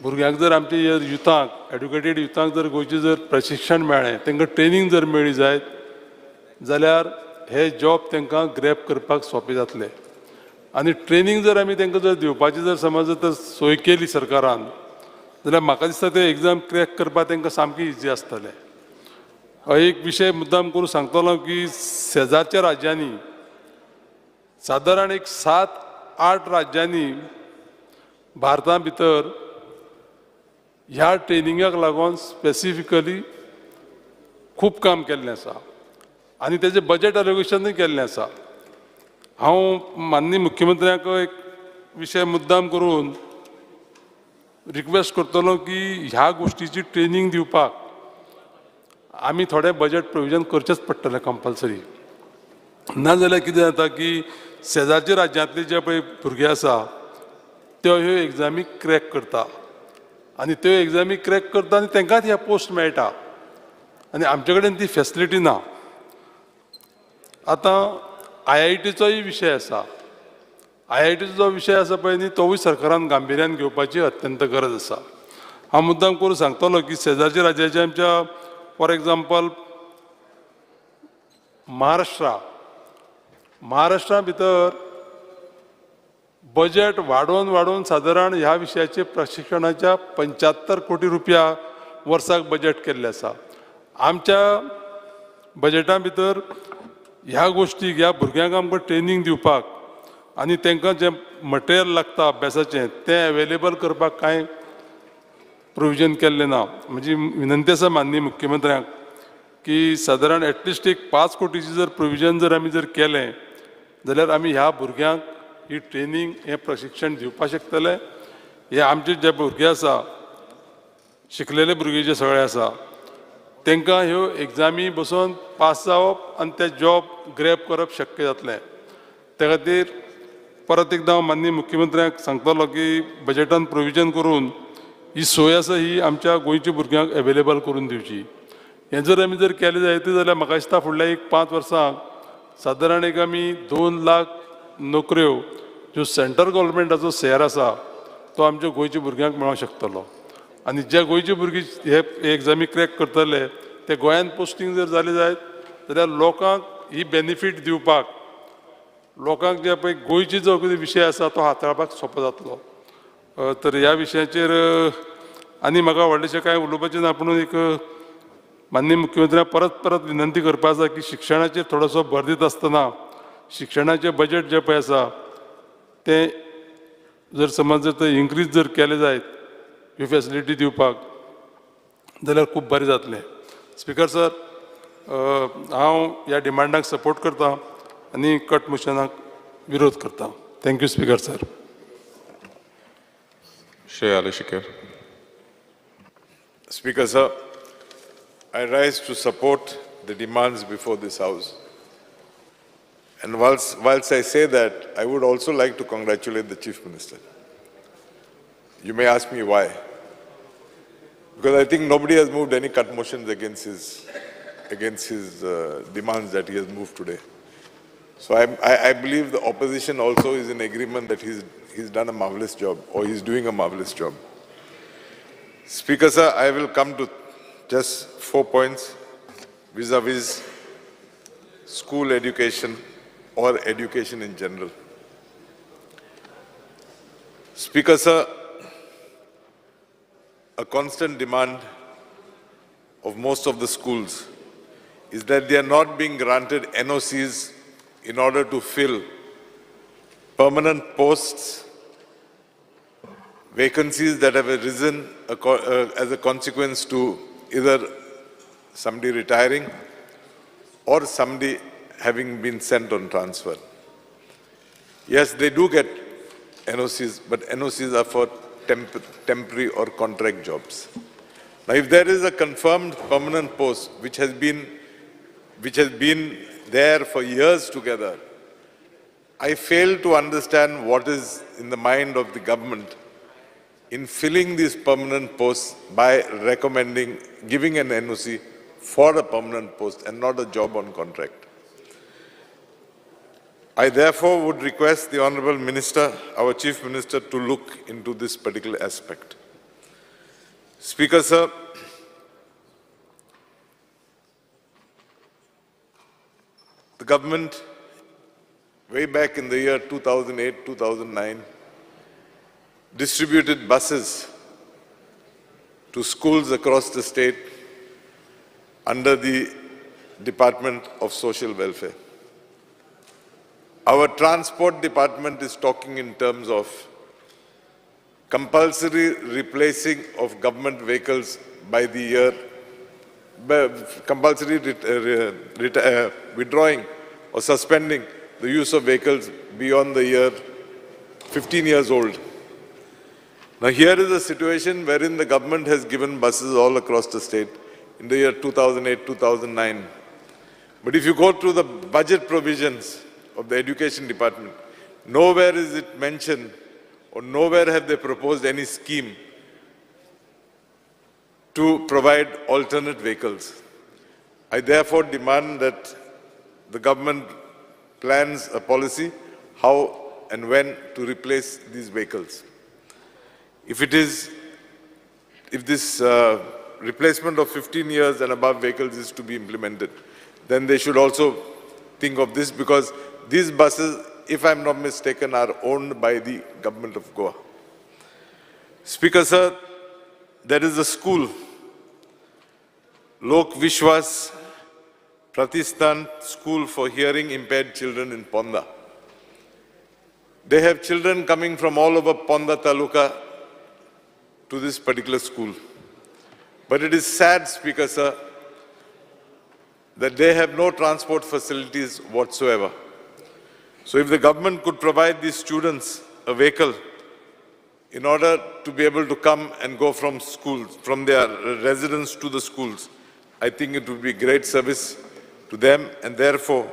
[SPEAKER 18] भुरग्यांक जर आमच्या युथांक, एड्युकेटेड युथांक जर गोंयचे जर प्रशिक्षण मेळ्ळें, तांकां ट्रेनींग जर मेळ्ळी जायत जाल्यार हे जॉब तांकां ग्रॅब करपाक सोंपें जातलें. आनी ट्रेनींग जर आमी तांकां जर दिवपाची जर समज जर सोय केली सरकारान जाल्यार म्हाका दिसता ते एग्जाम क्रॅक करपाक तांकां सामकें इजी आसतलें. एक विशय मुद्दाम करून सांगतलो की शेजारच्या राज्यांनी सादारण एक 7-8 राज्यांनी भारता भितर ह्या ट्रेनिंगाक लागून स्पेसिफिकली खूब काम केल्लें आसा आनी तेजें बजेट एलोकेशनूय केल्लें आसा. हांव माननीय मुख्यमंत्र्याक एक विशय मुद्दाम करून रिक्वेस्ट करतलो की ह्या गोष्टीची ट्रेनींग दिवपाक आमी थोडें बजेट प्रोविजन करचेंच पडटलें कंपल्सरी. नाजाल्यार कितें जाता की शेजारच्या राज्यांतले जे पळय भुरगे आसा त्यो ह्यो एग्जामी क्रॅक करता आनी त्यो एग्जामी क्रॅक करता आनी तांकांच ह्या पोस्ट मेळटा आनी आमचे कडेन ती फॅसिलिटी ना. आतां IITचोय विशय आसा. IITचो जो विशय आसा पळय न्ही तोवूय सरकारान गांभिऱ्यान घेवपाची अत्यंत गरज आसा. हांव मुद्दाम करून सांगतलो की शेजारच्या राज्याचे आमच्या फॉर एग्जाम्पल महाराष्ट्रा भितर बजेट वाडोवन सादारण ह्या विशयाचे प्रशिक्षणाच्या 75 कोटी रुपया वर्साक बजेट केल्ले आसा. आमच्या बजेटा भितर ह्या गोष्टीक ह्या भुरग्यांक आमकां ट्रेनींग दिवपाक आनी तांकां जें मटेरियल लागता अभ्यासाचें तें अवेलेबल करपाक कांय प्रोविजन केल्लें ना. म्हजी विनंती आसा माननीय मुख्यमंत्र्याक की सादारण एटलिस्ट एक 5 कोटीची जर प्रोविजन जर आमी जर केलें जाल्यार आमी ह्या भुरग्यांक ही ट्रेनींग हें प्रशिक्षण दिवपाक शकतले. हे आमचे जे भुरगे आसा शिकलेले भुरगे जे सगळे आसा तांकां ह्यो एग्जामी बसून पास जावप आनी ते जॉब ग्रॅब करप शक्य जातलें. त्या खातीर परत एकदां हांव माननीय मुख्यमंत्र्याक सांगतलो की बजेटान प्रोविजन करून ही सोय आसा ही आमच्या गोंयच्या भुरग्यांक अवेलेबल करून दिवची. हें जर आमी जर केलें जायत जाल्यार म्हाका दिसता फुडल्या एक 5 वर्सांक सादारण एक आमी 2 लाख नोकऱ्यो ज्यो सेंट्रल गव्हर्मेंटाचो शेअर आसा तो आमच्या गोंयच्या भुरग्यांक मेळोंक शकतलो. आनी जे गोंयचे भुरगे हे एग्जामी क्रॅक करतले ते गोंयांत पोस्टींग जर जालें जायत जाल्यार लोकांक ही बेनिफीट दिवपाक लोकांक जे पळय गोंयचे जो कितें विशय आसा तो हाताळपाक सोंपो जातलो. तर ह्या विशयाचेर आनी म्हाका व्हडलेशें कांय उलोवपाचें ना. पूण एक माननीय मुख्यमंत्र्याक परत विनंती करपा आसा की शिक्षणाचेर थोडोसो भर दित आसतना शिक्षणाचें बजेट जें पळय आसा तें जर समज जर ते इन्क्रीज जर केले जायत ह्यो फॅसिलिटी दिवपाक जाल्यार खूब बरें जातलें. स्पिकर सर, हांव ह्या डिमांडाक सपोर्ट करतां आनी कट मोशनाक विरोध करतां. Thank you speaker sir.
[SPEAKER 19] Speaker sir, I rise to support the demands before this House. And whilst I say that, I would also like to congratulate the Chief Minister. You may ask me why. Because I think nobody has moved any cut motions against his demands that he has moved today. So I believe the opposition also is in agreement that he's done a marvelous job, or he's doing a marvelous job. Speaker sir, I will come to just 4 points vis-a-vis school education or education in general. Speaker sir, a constant demand of most of the schools is that they are not being granted NOCs in order to fill permanent posts, vacancies that have arisen as a consequence to either somebody retiring or somebody having been sent on transfer. Yes, they do get NOCs, but NOCs are for temporary or contract jobs. Now, if there is a confirmed permanent post which has been there for years together, I fail to understand what is in the mind of the government in filling these permanent posts by recommending giving an NOC for a permanent post and not a job on contract. I therefore would request the Honourable Minister, our Chief Minister, to look into this particular aspect. Speaker sir, the government, way back in the year 2008-2009, distributed buses to schools across the state under the Department of Social Welfare. Our transport department is talking in terms of compulsory replacing of government vehicles by the year, compulsory withdrawing or suspending the use of vehicles beyond the year 15 years old. Now here is a situation wherein the government has given buses all across the state in the year 2008-2009. But if you go through the budget provisions of the Education Department, nowhere is it mentioned or nowhere have they proposed any scheme to provide alternate vehicles. I therefore demand that the government plans a policy how and when to replace these vehicles. If this replacement of 15 years and above vehicles is to be implemented, then they should also think of this, because these buses, if I'm not mistaken, are owned by the government of Goa. Speaker sir, there is a school, Lok Vishwas Pratishthan School for Hearing Impaired Children in Ponda. They have children coming from all over Ponda Taluka to this particular school. But it is sad, Speaker sir, that they have no transport facilities whatsoever. So if the government could provide these students a vehicle in order to be able to come and go from schools, from their residence to the schools, I think it would be great service to them, and therefore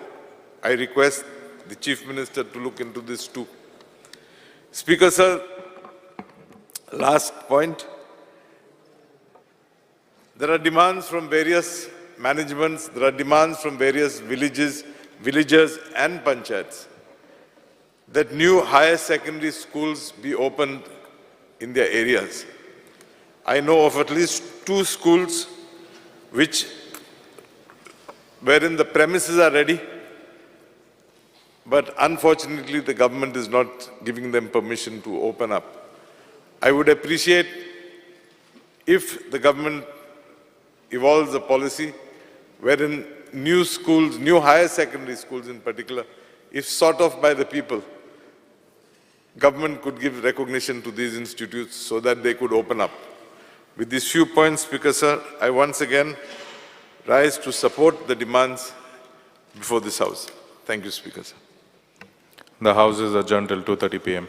[SPEAKER 19] I request the Chief Minister to look into this too. Speaker sir, last point. There are demands from various managements, there are demands from various villagers and panchayats that new higher secondary schools be opened in their areas. I know of at least 2 schools wherein the premises are ready, but unfortunately the government is not giving them permission to open up. I would appreciate if the government evolves a policy wherein new schools, new higher secondary schools in particular, if sought of by the people, government could give recognition to these institutes so that they could open up. With these few points, Speaker Sir, I once again rise to support the demands before this House. Thank you, Speaker Sir.
[SPEAKER 20] The House is adjourned till 2:30 p.m.